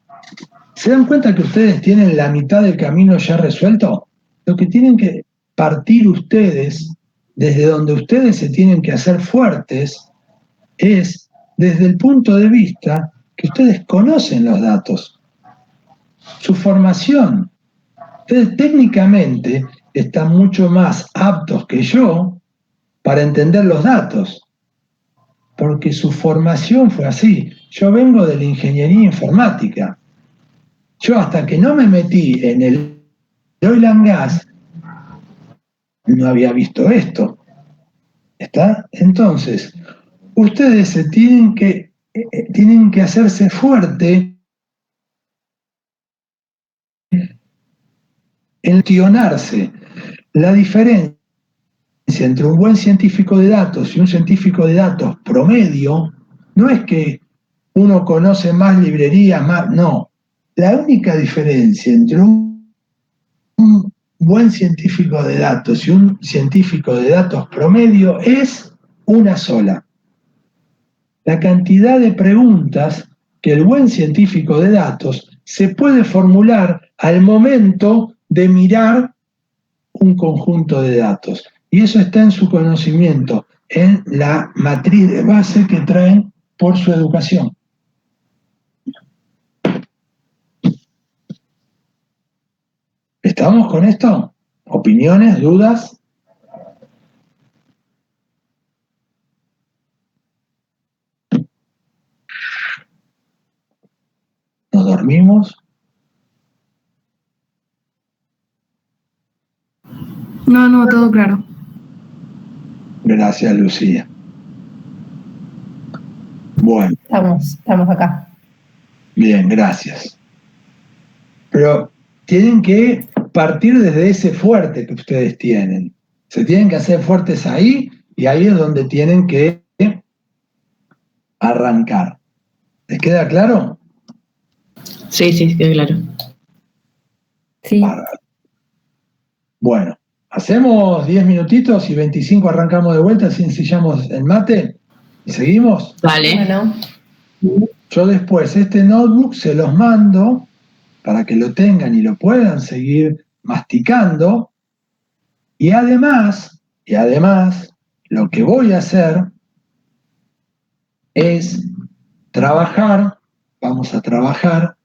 ¿se dan cuenta que ustedes tienen la mitad del camino ya resuelto? Lo que tienen que partir ustedes, desde donde ustedes se tienen que hacer fuertes, es desde el punto de vista que ustedes conocen los datos, su formación. Ustedes técnicamente están mucho más aptos que yo para entender los datos, porque su formación fue así. Yo vengo de la ingeniería informática. Yo hasta que no me metí en el oil and gas, no había visto esto. ¿Está? Entonces, ustedes tienen que hacerse fuerte en cuestionarse la diferencia entre un buen científico de datos y un científico de datos promedio. No es que uno conoce más librerías, más, no. La única diferencia entre un buen científico de datos y un científico de datos promedio es una sola: la cantidad de preguntas que el buen científico de datos se puede formular al momento de mirar un conjunto de datos. Y eso está en su conocimiento, en la matriz de base que traen por su educación. ¿Estamos con esto? ¿Opiniones? ¿Dudas? ¿Nos dormimos? No, todo claro. Gracias, Lucía. Bueno, Estamos acá. bien, gracias. Pero tienen que partir desde ese fuerte que ustedes tienen. Se tienen que hacer fuertes ahí y ahí es donde tienen que arrancar. ¿Les queda claro? Sí, queda claro. Sí, Bárbaro. Bueno, hacemos 10 minutitos y 25 arrancamos de vuelta, así ensillamos el mate y seguimos. Vale. bueno, Yo después este notebook se los mando para que lo tengan y lo puedan seguir masticando. Y además, lo que voy a hacer es vamos a trabajar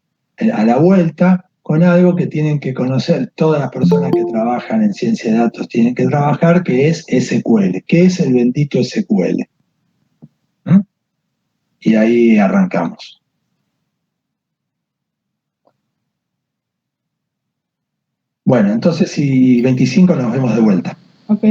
a la vuelta con algo que tienen que conocer todas las personas que trabajan en ciencia de datos, tienen que trabajar, que es SQL. ¿Qué es el bendito SQL? ¿Mm? Y ahí arrancamos. Bueno, entonces si 25 nos vemos de vuelta. Ok.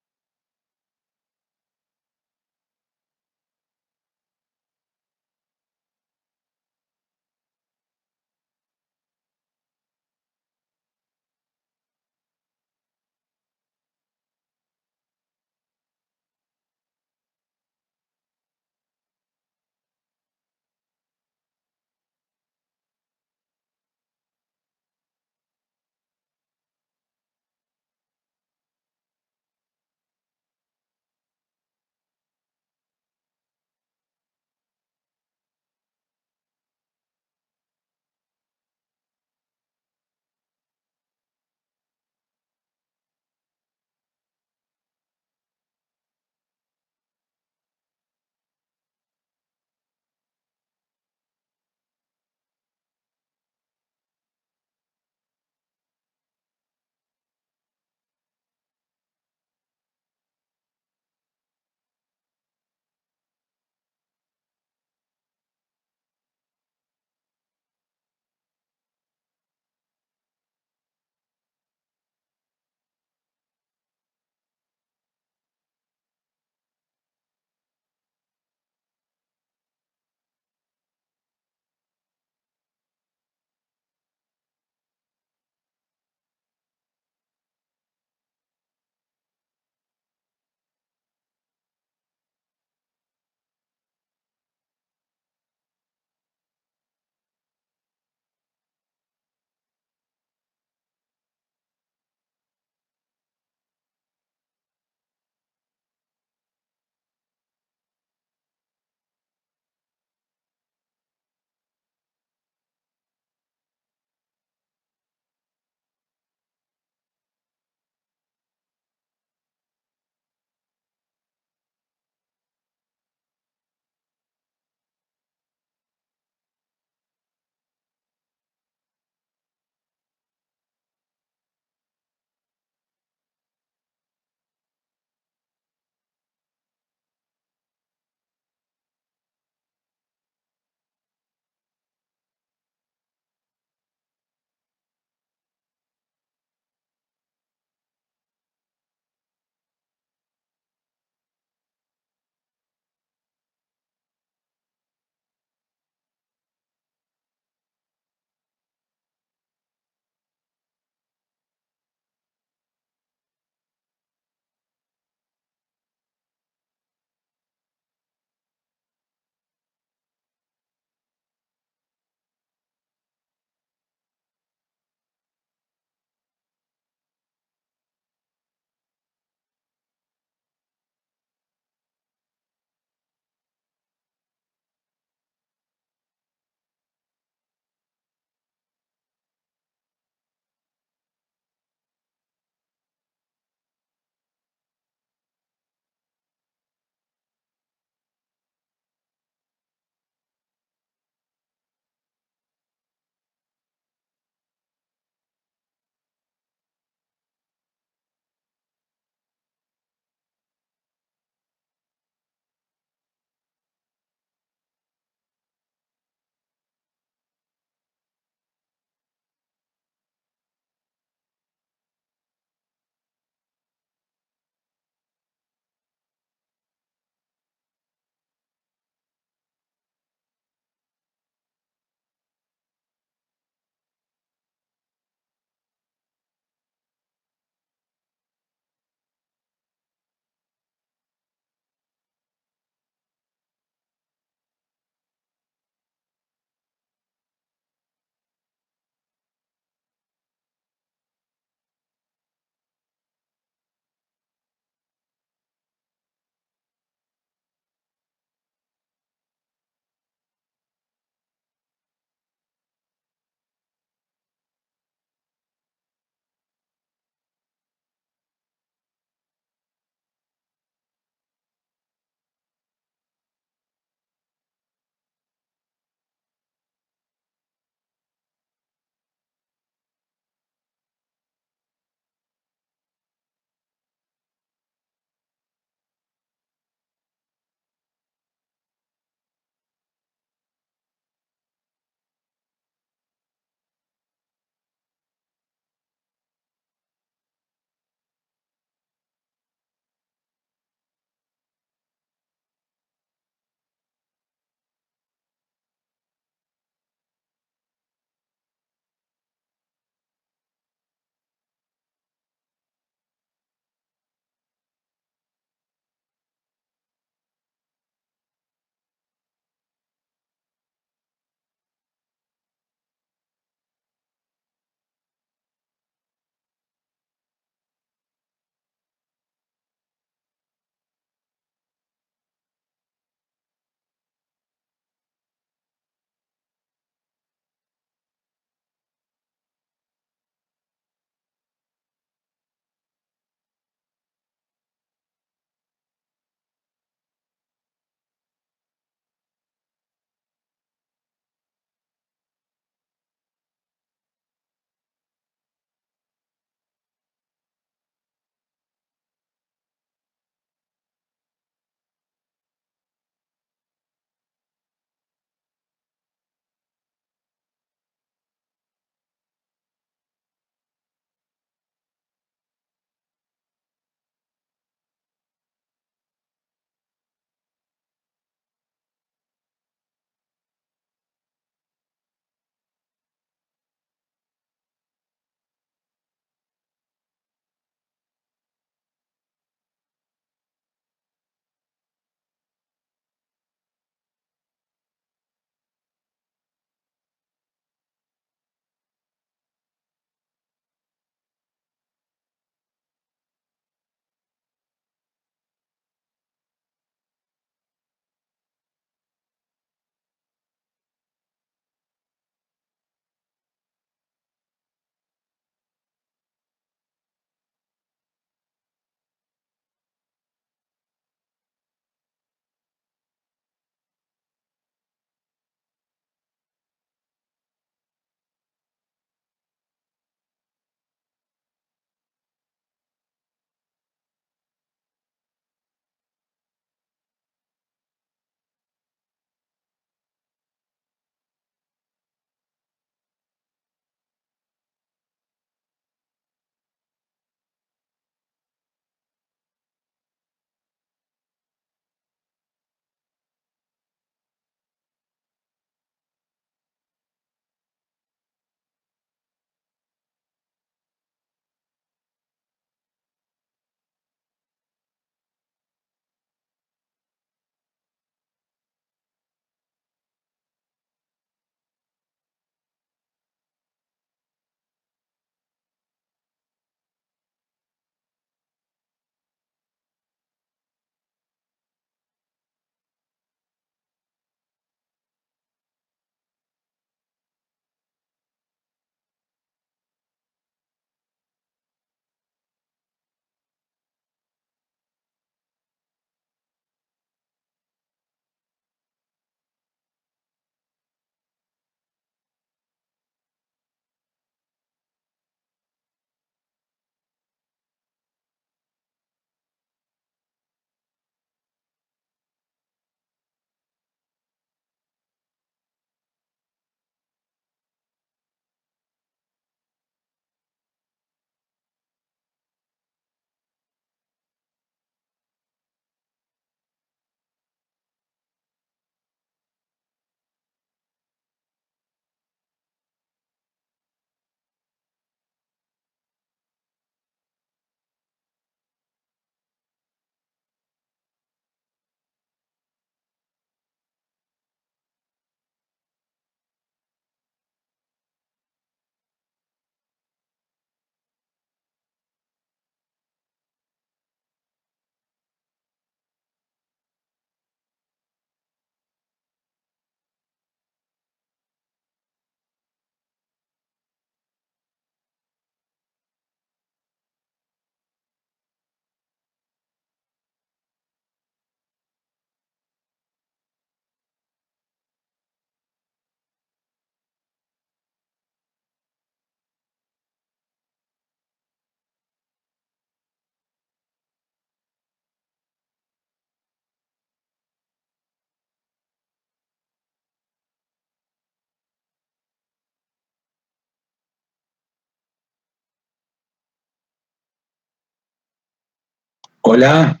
Hola.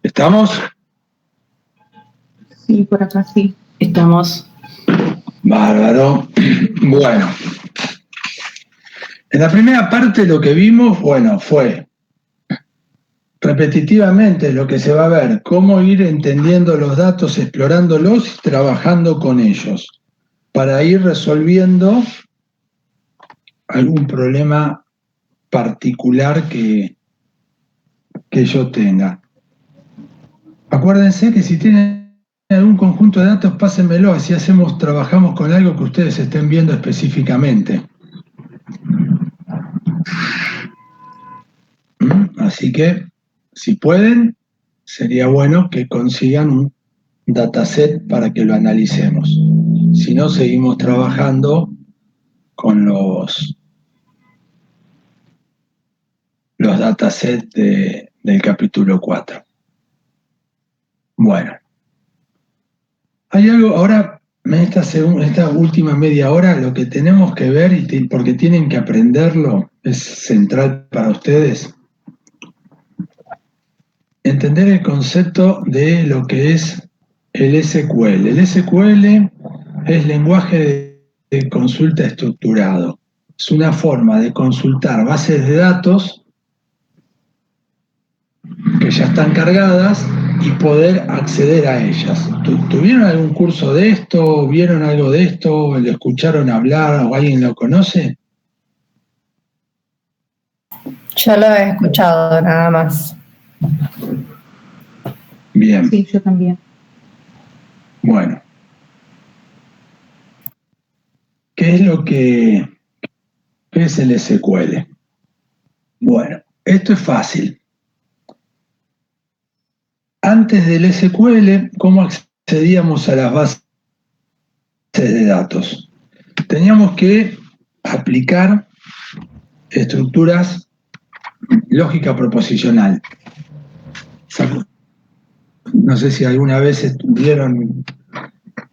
¿Estamos? Sí, por acá sí. Estamos. Bárbaro. Bueno. En la primera parte lo que vimos, bueno, fue repetitivamente lo que se va a ver, cómo ir entendiendo los datos, explorándolos y trabajando con ellos, para ir resolviendo algún problema particular que yo tenga. Acuérdense que si tienen algún conjunto de datos, pásenmelo, así trabajamos con algo que ustedes estén viendo específicamente. Así que, si pueden, sería bueno que consigan un dataset para que lo analicemos. Si no, seguimos trabajando con los datasets del capítulo 4. Bueno, hay algo, ahora en esta última media hora, lo que tenemos que ver, porque tienen que aprenderlo, es central para ustedes, entender el concepto de lo que es el SQL. El SQL es lenguaje de consulta estructurado. Es una forma de consultar bases de datos que ya están cargadas y poder acceder a ellas. ¿Tuvieron algún curso de esto? ¿Vieron algo de esto? ¿Lo escucharon hablar o alguien lo conoce? Yo lo he escuchado nada más. Bien. Sí, yo también. Bueno. ¿Qué es el SQL? Bueno, esto es fácil. Antes del SQL, ¿cómo accedíamos a las bases de datos? Teníamos que aplicar estructuras lógica proposicional. No sé si alguna vez estuvieron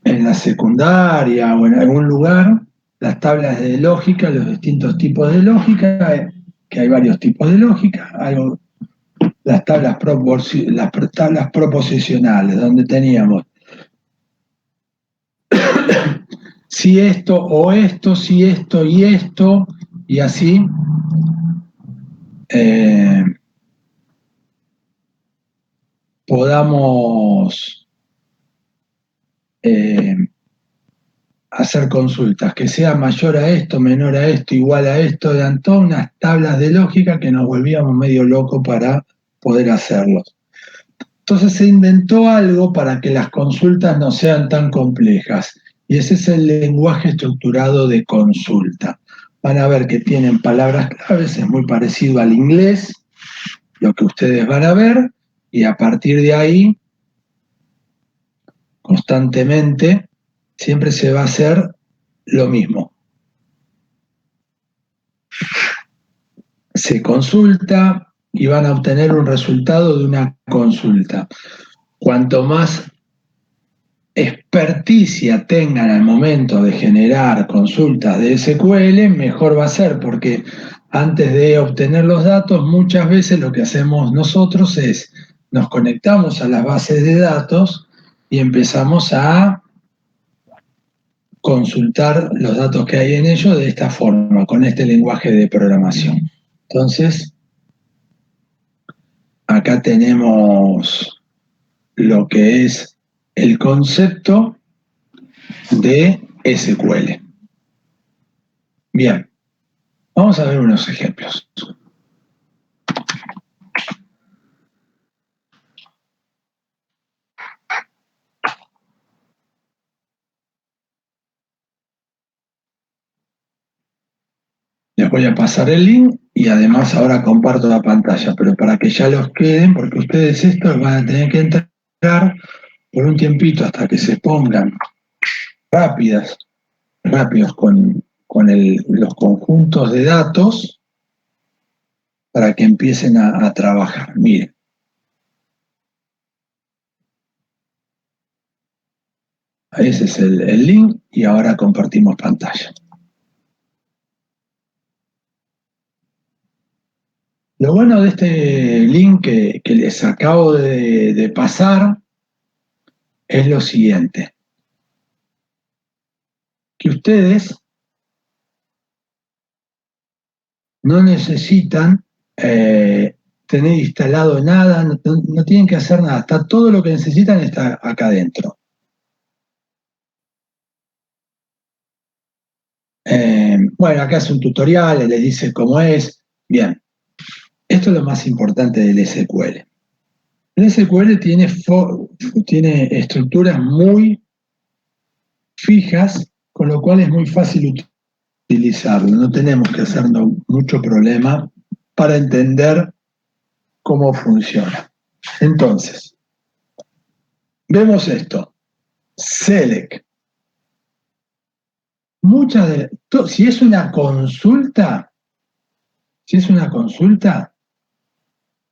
en la secundaria o en algún lugar las tablas de lógica, los distintos tipos de lógica, que hay varios tipos de lógica, las tablas proposicionales, donde teníamos si esto o esto, si esto y así podamos hacer consultas, que sea mayor a esto, menor a esto, igual a esto, eran todas unas tablas de lógica que nos volvíamos medio locos para poder hacerlos. Entonces se inventó algo para que las consultas no sean tan complejas, y ese es el lenguaje estructurado de consulta. Van a ver que tienen palabras claves, es muy parecido al inglés, lo que ustedes van a ver, y a partir de ahí, constantemente, siempre se va a hacer lo mismo. Se consulta y van a obtener un resultado de una consulta. Cuanto más experticia tengan al momento de generar consultas de SQL, mejor va a ser, porque antes de obtener los datos, muchas veces lo que hacemos nosotros es nos conectamos a las bases de datos y empezamos a consultar los datos que hay en ellos de esta forma, con este lenguaje de programación. Entonces, acá tenemos lo que es el concepto de SQL. Bien, vamos a ver unos ejemplos. Les voy a pasar el link y además ahora comparto la pantalla, pero para que ya los queden, porque ustedes estos van a tener que entrar por un tiempito hasta que se pongan rápidos con los conjuntos de datos para que empiecen a trabajar. Miren. Ese es el link y ahora compartimos pantalla. Lo bueno de este link que les acabo de pasar es lo siguiente, que ustedes no necesitan tener instalado nada, no tienen que hacer nada, está todo lo que necesitan está acá adentro. Bueno, acá es un tutorial, les dice cómo es. Bien, esto es lo más importante del SQL. El SQL tiene estructuras muy fijas, con lo cual es muy fácil utilizarlo. No tenemos que hacernos mucho problema para entender cómo funciona. Entonces, vemos esto. Select. Si es una consulta,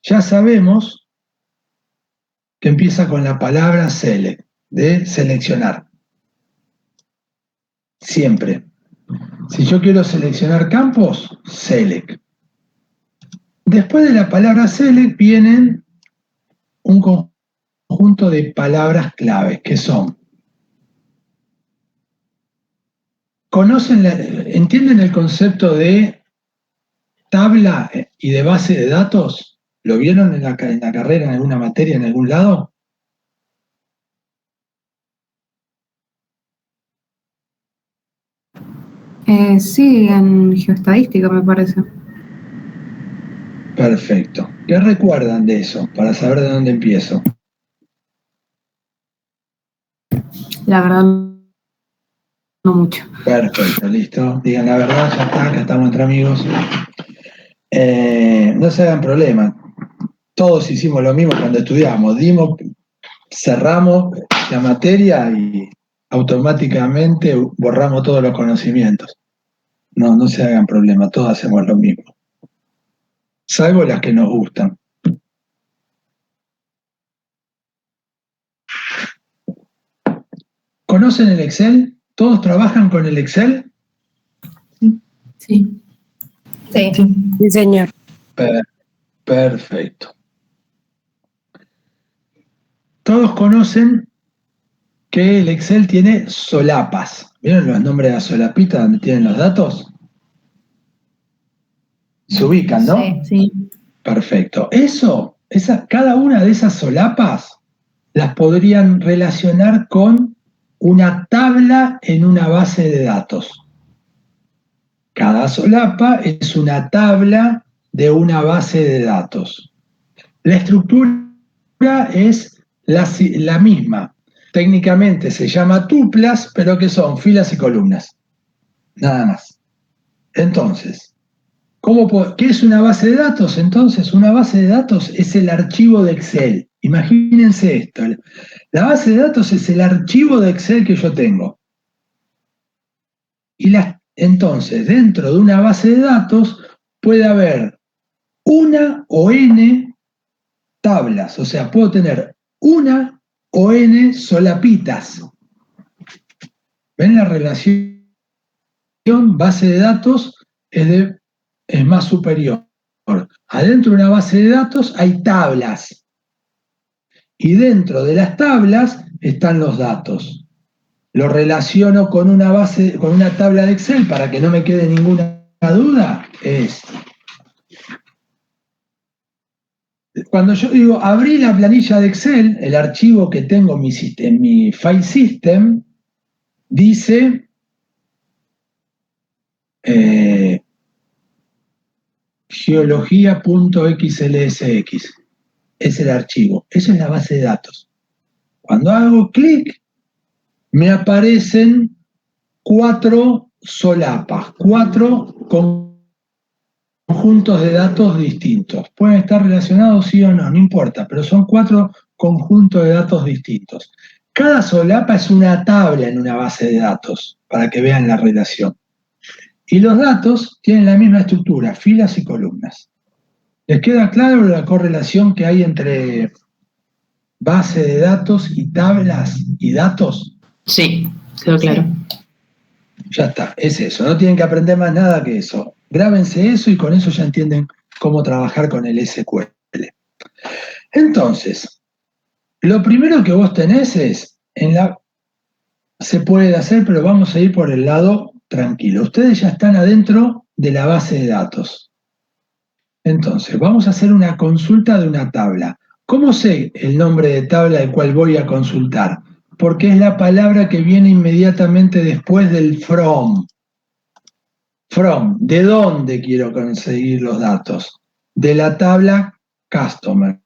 ya sabemos que empieza con la palabra select, de seleccionar. Siempre. Si yo quiero seleccionar campos, select. Después de la palabra select vienen un conjunto de palabras claves que son. ¿Entienden el concepto de tabla y de base de datos? ¿Lo vieron en la carrera, en alguna materia, en algún lado? Sí, en geoestadística me parece. Perfecto. ¿Qué recuerdan de eso? Para saber de dónde empiezo. La verdad, no mucho. Perfecto, listo. Digan la verdad, ya está, acá estamos entre amigos. No se hagan problema. Todos hicimos lo mismo cuando estudiamos. Cerramos la materia y automáticamente borramos todos los conocimientos. No se hagan problema, todos hacemos lo mismo. Salvo las que nos gustan. ¿Conocen el Excel? ¿Todos trabajan con el Excel? Sí. Sí. Sí, señor. Perfecto. Todos conocen que el Excel tiene solapas. ¿Vieron los nombres de las solapitas donde tienen los datos? Se ubican, ¿no? Sí. Perfecto. Cada una de esas solapas las podrían relacionar con una tabla en una base de datos. Cada solapa es una tabla de una base de datos. La estructura es la misma. Técnicamente se llama tuplas, pero que son filas y columnas. Nada más. Entonces, ¿qué es una base de datos? Entonces, una base de datos es el archivo de Excel. Imagínense esto. La base de datos es el archivo de Excel que yo tengo. Entonces, dentro de una base de datos puede haber una o n tablas. O sea, puedo tener una o n solapitas. ¿Ven la relación? Base de datos es más superior. Adentro de una base de datos hay tablas. Y dentro de las tablas están los datos. Lo relaciono con con una tabla de Excel para que no me quede ninguna duda. Cuando yo digo abrí la planilla de Excel, el archivo que tengo en mi file system, dice geología.xlsx. Es el archivo. Esa es la base de datos. Cuando hago clic, me aparecen 4 solapas, 4 conjuntos de datos distintos. Pueden estar relacionados sí o no, no importa, pero son 4 conjuntos de datos distintos. Cada solapa es una tabla en una base de datos, para que vean la relación. Y los datos tienen la misma estructura, filas y columnas. ¿Les queda claro la correlación que hay entre base de datos y tablas y datos? Sí, quedó claro. Ya está, es eso. No tienen que aprender más nada que eso. Grábense eso y con eso ya entienden cómo trabajar con el SQL. Entonces, lo primero que vos tenés es, se puede hacer, pero vamos a ir por el lado tranquilo. Ustedes ya están adentro de la base de datos. Entonces, vamos a hacer una consulta de una tabla. ¿Cómo sé el nombre de tabla del cual voy a consultar? Porque es la palabra que viene inmediatamente después del from. From, ¿de dónde quiero conseguir los datos? De la tabla Customer.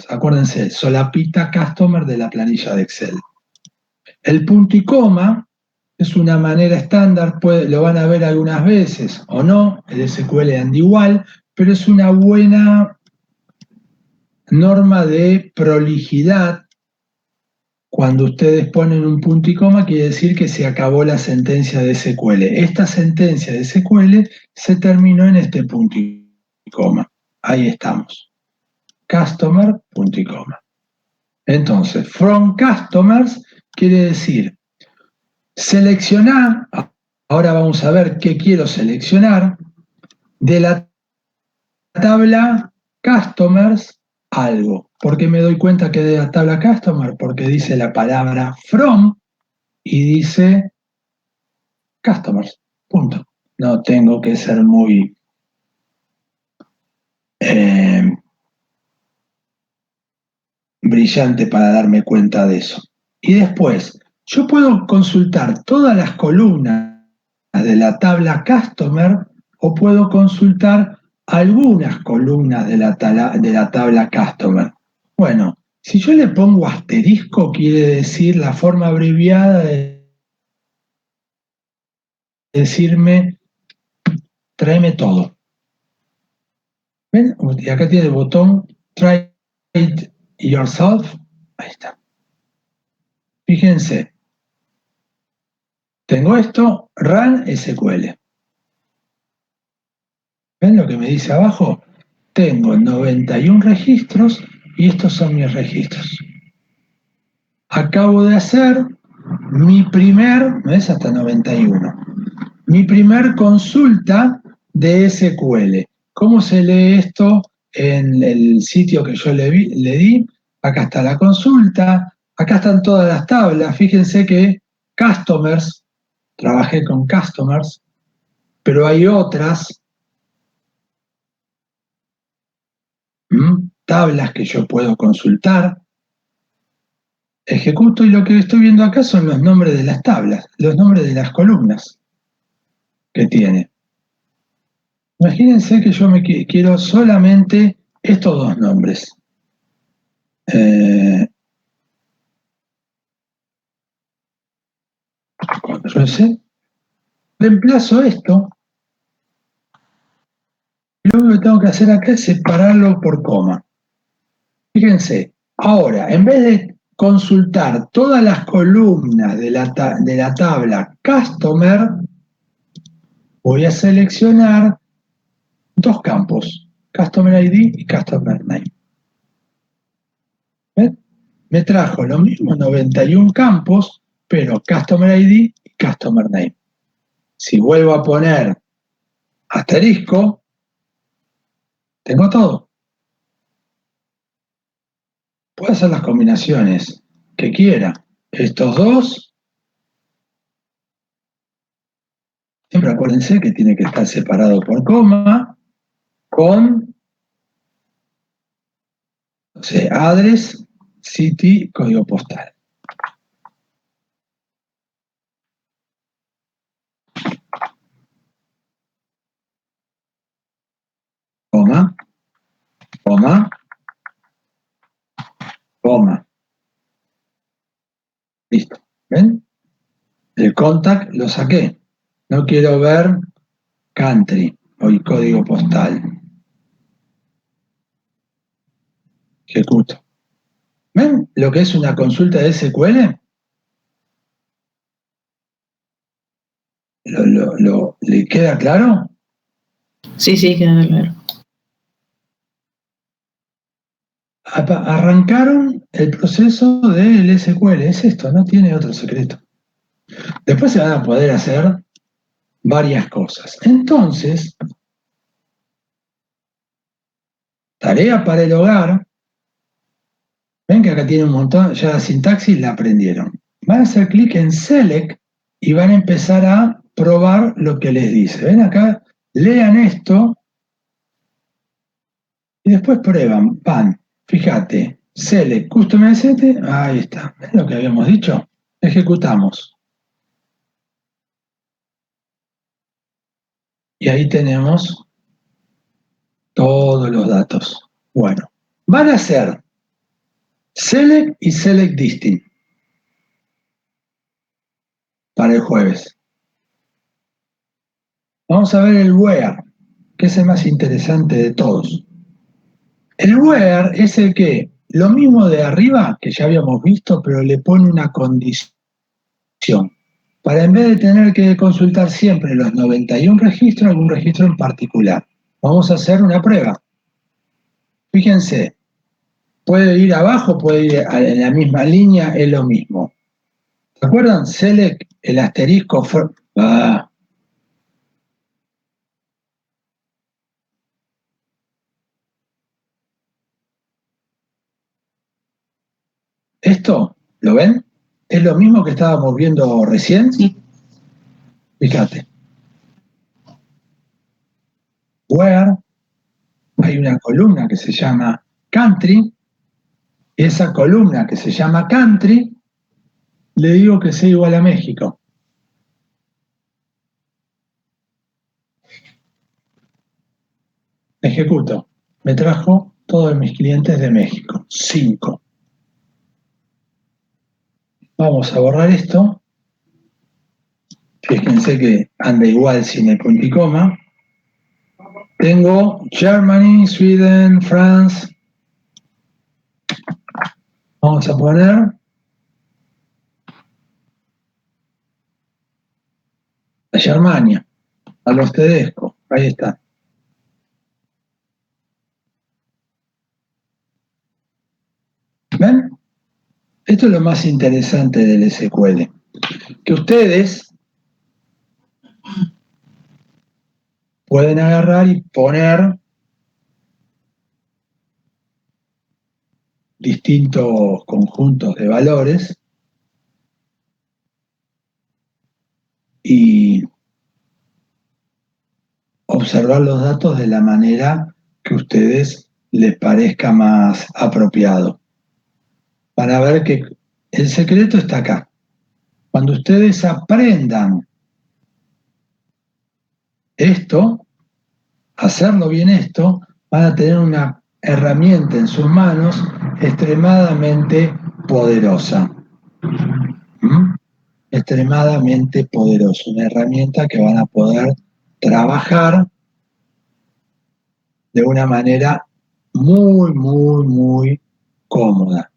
Acuérdense, solapita Customer de la planilla de Excel. El punto y coma es una manera estándar, lo van a ver algunas veces o no, el SQL anda igual, pero es una buena norma de prolijidad. Cuando ustedes ponen un punto y coma, quiere decir que se acabó la sentencia de SQL. Esta sentencia de SQL se terminó en este punto y coma. Ahí estamos. Customer, punto y coma. Entonces, from customers quiere decir seleccionar, ahora vamos a ver qué quiero seleccionar, de la tabla customers algo. ¿Por qué me doy cuenta que de la tabla customer? Porque dice la palabra from y dice customers, punto. No tengo que ser muy brillante para darme cuenta de eso. Y después, yo puedo consultar todas las columnas de la tabla customer o puedo consultar algunas columnas de la tabla customer. Bueno, si yo le pongo asterisco, quiere decir la forma abreviada de decirme, tráeme todo. ¿Ven? Y acá tiene el botón Try it yourself. Ahí está. Fíjense. Tengo esto, Run SQL. ¿Ven lo que me dice abajo? Tengo 91 registros y estos son mis registros. Acabo de hacer mi primer, ¿no es? Hasta 91. Mi primer consulta de SQL. ¿Cómo se lee esto en el sitio que yo le di? Acá está la consulta, acá están todas las tablas. Fíjense que Customers, trabajé con Customers, pero hay otras tablas que yo puedo consultar. Ejecuto y lo que estoy viendo acá son los nombres de las tablas, los nombres de las columnas que tiene. Imagínense que yo quiero solamente estos dos nombres. Control C. Reemplazo esto. Y lo único que tengo que hacer acá es separarlo por coma. Fíjense, ahora, en vez de consultar todas las columnas de la tabla Customer, voy a seleccionar dos campos, Customer ID y Customer Name. ¿Ven? Me trajo lo mismo, 91 campos, pero Customer ID y Customer Name. Si vuelvo a poner asterisco, tengo todo. Puedo hacer las combinaciones que quiera. Estos dos, siempre acuérdense que tiene que estar separado por coma, con address, city, código postal. Coma, coma, coma. Listo. ¿Ven? El contact lo saqué. No quiero ver country o el código postal. Ejecuto. ¿Ven lo que es una consulta de SQL? ¿Le queda claro? Sí, queda claro. Arrancaron el proceso del SQL. Es esto, no tiene otro secreto. Después se van a poder hacer varias cosas. Entonces, Tarea para el hogar. Ven que acá tiene un montón, ya la sintaxis la aprendieron. Van a hacer clic en Select y van a empezar a probar lo que les dice. Ven acá, lean esto y después prueban. Van, fíjate, Select, Customize, ahí está. ¿Ven lo que habíamos dicho? Ejecutamos. Y ahí tenemos todos los datos. Bueno, van a hacer Select y Select Distinct para el jueves. Vamos a ver el where, que es el más interesante de todos. El where es el que, lo mismo de arriba que ya habíamos visto, pero le pone una condición. Para en vez de tener que consultar siempre los 91 registros, algún registro en particular. Vamos a hacer una prueba. Fíjense, puede ir abajo, puede ir en la misma línea, es lo mismo. ¿Se acuerdan? Select, el asterisco. Esto, ¿lo ven? Es lo mismo que estábamos viendo recién. Sí. Fíjate. Where, hay una columna que se llama country, y esa columna que se llama country, le digo que sea igual a México. Ejecuto. Me trajo todos mis clientes de México. 5. Vamos a borrar esto. Fíjense que anda igual sin el punto y coma. Tengo Germany, Sweden, France. Vamos a poner a Germania, a los Tedesco. Ahí está. ¿Ven? Esto es lo más interesante del SQL. Que ustedes pueden agarrar y poner distintos conjuntos de valores y observar los datos de la manera que a ustedes les parezca más apropiado. Para ver que el secreto está acá. Cuando ustedes aprendan esto, hacerlo bien esto, van a tener una herramienta en sus manos extremadamente poderosa. Extremadamente poderosa. Una herramienta que van a poder trabajar de una manera muy, muy, muy cómoda.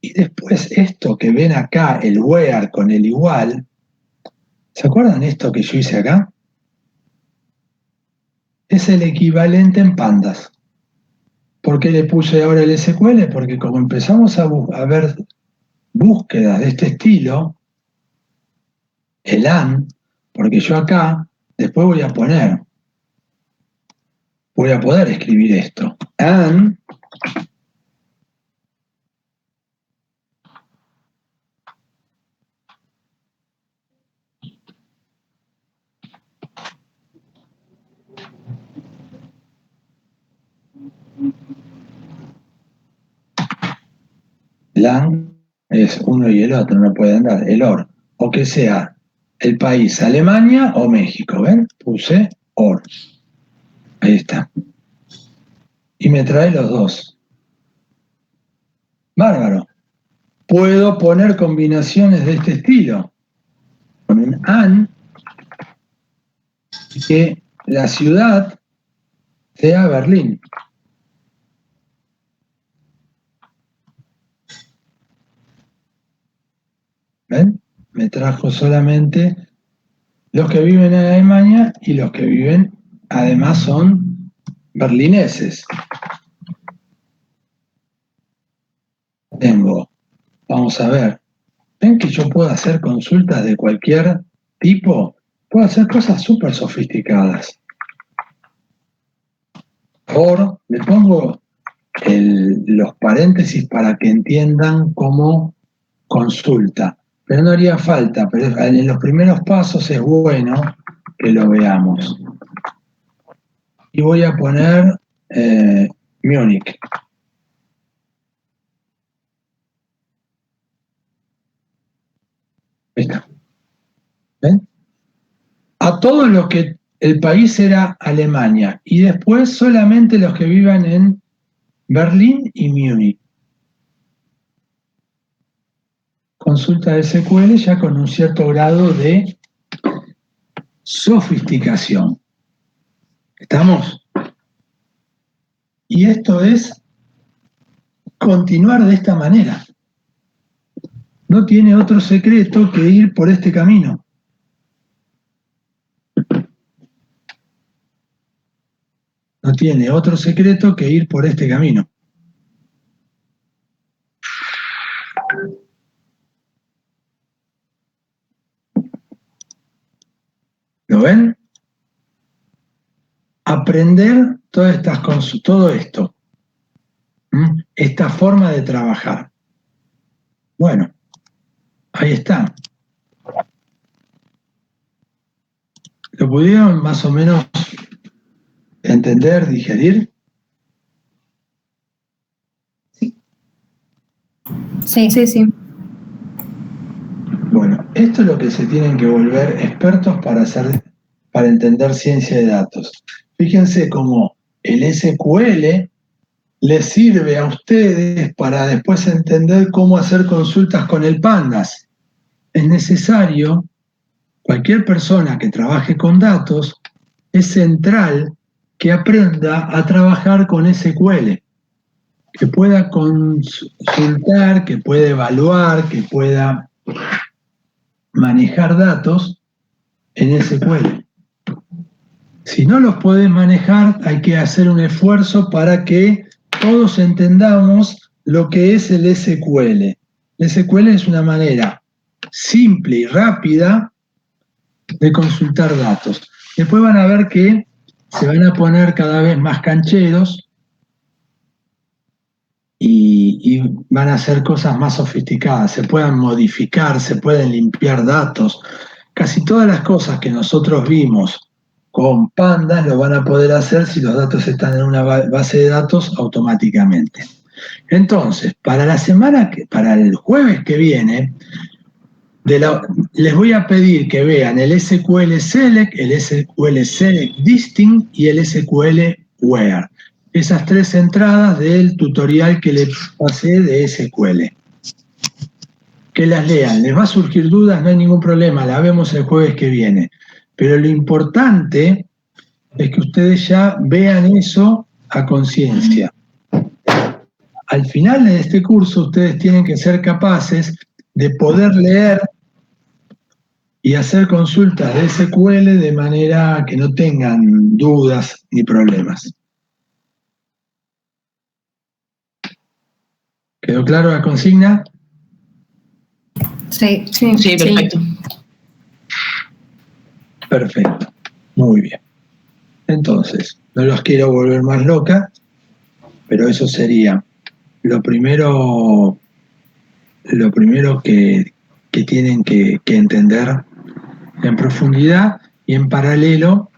Y después esto que ven acá, el where con el igual, ¿se acuerdan esto que yo hice acá? Es el equivalente en pandas. ¿Por qué le puse ahora el SQL? Porque como empezamos a ver búsquedas de este estilo, el AND, porque yo acá después voy a poder escribir esto. AND LAN es uno y el otro, no pueden dar el OR. O que sea el país Alemania o México, ¿ven? Puse OR. Ahí está. Y me trae los dos. Bárbaro. Puedo poner combinaciones de este estilo. Con un AND, que la ciudad sea Berlín. ¿Ven? Me trajo solamente los que viven en Alemania y los que viven, además, son berlineses. Tengo, vamos a ver, ven que yo puedo hacer consultas de cualquier tipo, puedo hacer cosas súper sofisticadas. favor, le pongo los paréntesis para que entiendan cómo consulta. Pero no haría falta, pero en los primeros pasos es bueno que lo veamos. Y voy a poner Múnich. Ahí está. ¿Ven? A todos los que el país era Alemania y después solamente los que vivan en Berlín y Múnich. Consulta de SQL ya con un cierto grado de sofisticación. ¿Estamos? Y esto es continuar de esta manera. No tiene otro secreto que ir por este camino. No tiene otro secreto que ir por este camino. ¿Lo ven? Aprender todas estas cosas, todo esto. Esta forma de trabajar. Bueno, ahí está. ¿Lo pudieron más o menos entender, digerir? Sí. Bueno, esto es lo que se tienen que volver expertos para entender ciencia de datos. Fíjense cómo el SQL les sirve a ustedes para después entender cómo hacer consultas con el Pandas. Es necesario, cualquier persona que trabaje con datos, es central que aprenda a trabajar con SQL, que pueda consultar, que pueda evaluar, que pueda manejar datos en SQL. Si no los podés manejar, hay que hacer un esfuerzo para que todos entendamos lo que es el SQL. El SQL es una manera simple y rápida de consultar datos. Después van a ver que se van a poner cada vez más cancheros y van a hacer cosas más sofisticadas. Se pueden modificar, se pueden limpiar datos. Casi todas las cosas que nosotros vimos con Pandas lo van a poder hacer si los datos están en una base de datos automáticamente. Entonces, para el jueves que viene, les voy a pedir que vean el SQL Select, el SQL Select Distinct y el SQL Where. Esas 3 entradas del tutorial que les pasé de SQL. Que las lean. Les va a surgir dudas, no hay ningún problema, la vemos el jueves que viene. Pero lo importante es que ustedes ya vean eso a conciencia. Al final de este curso ustedes tienen que ser capaces de poder leer y hacer consultas de SQL de manera que no tengan dudas ni problemas. ¿Quedó claro la consigna? Sí. Sí, perfecto. Perfecto, muy bien. Entonces, no los quiero volver más loca, pero eso sería lo primero que tienen que entender en profundidad, y en paralelo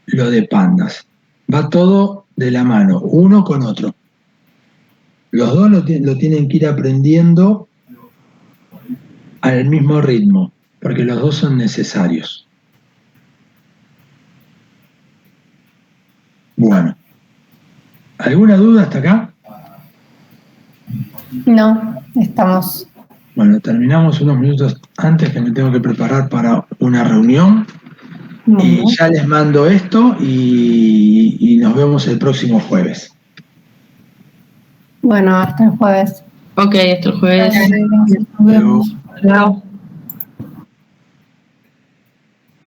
lo de Pandas. Va todo de la mano, uno con otro. Los dos lo tienen que ir aprendiendo al mismo ritmo, porque los dos son necesarios. Bueno, ¿alguna duda hasta acá? No, estamos. Bueno, terminamos unos minutos antes, que me tengo que preparar para una reunión. Y ya les mando esto y nos vemos el próximo jueves. Bueno, hasta el jueves. Ok, hasta el jueves. Nos vemos. Chao.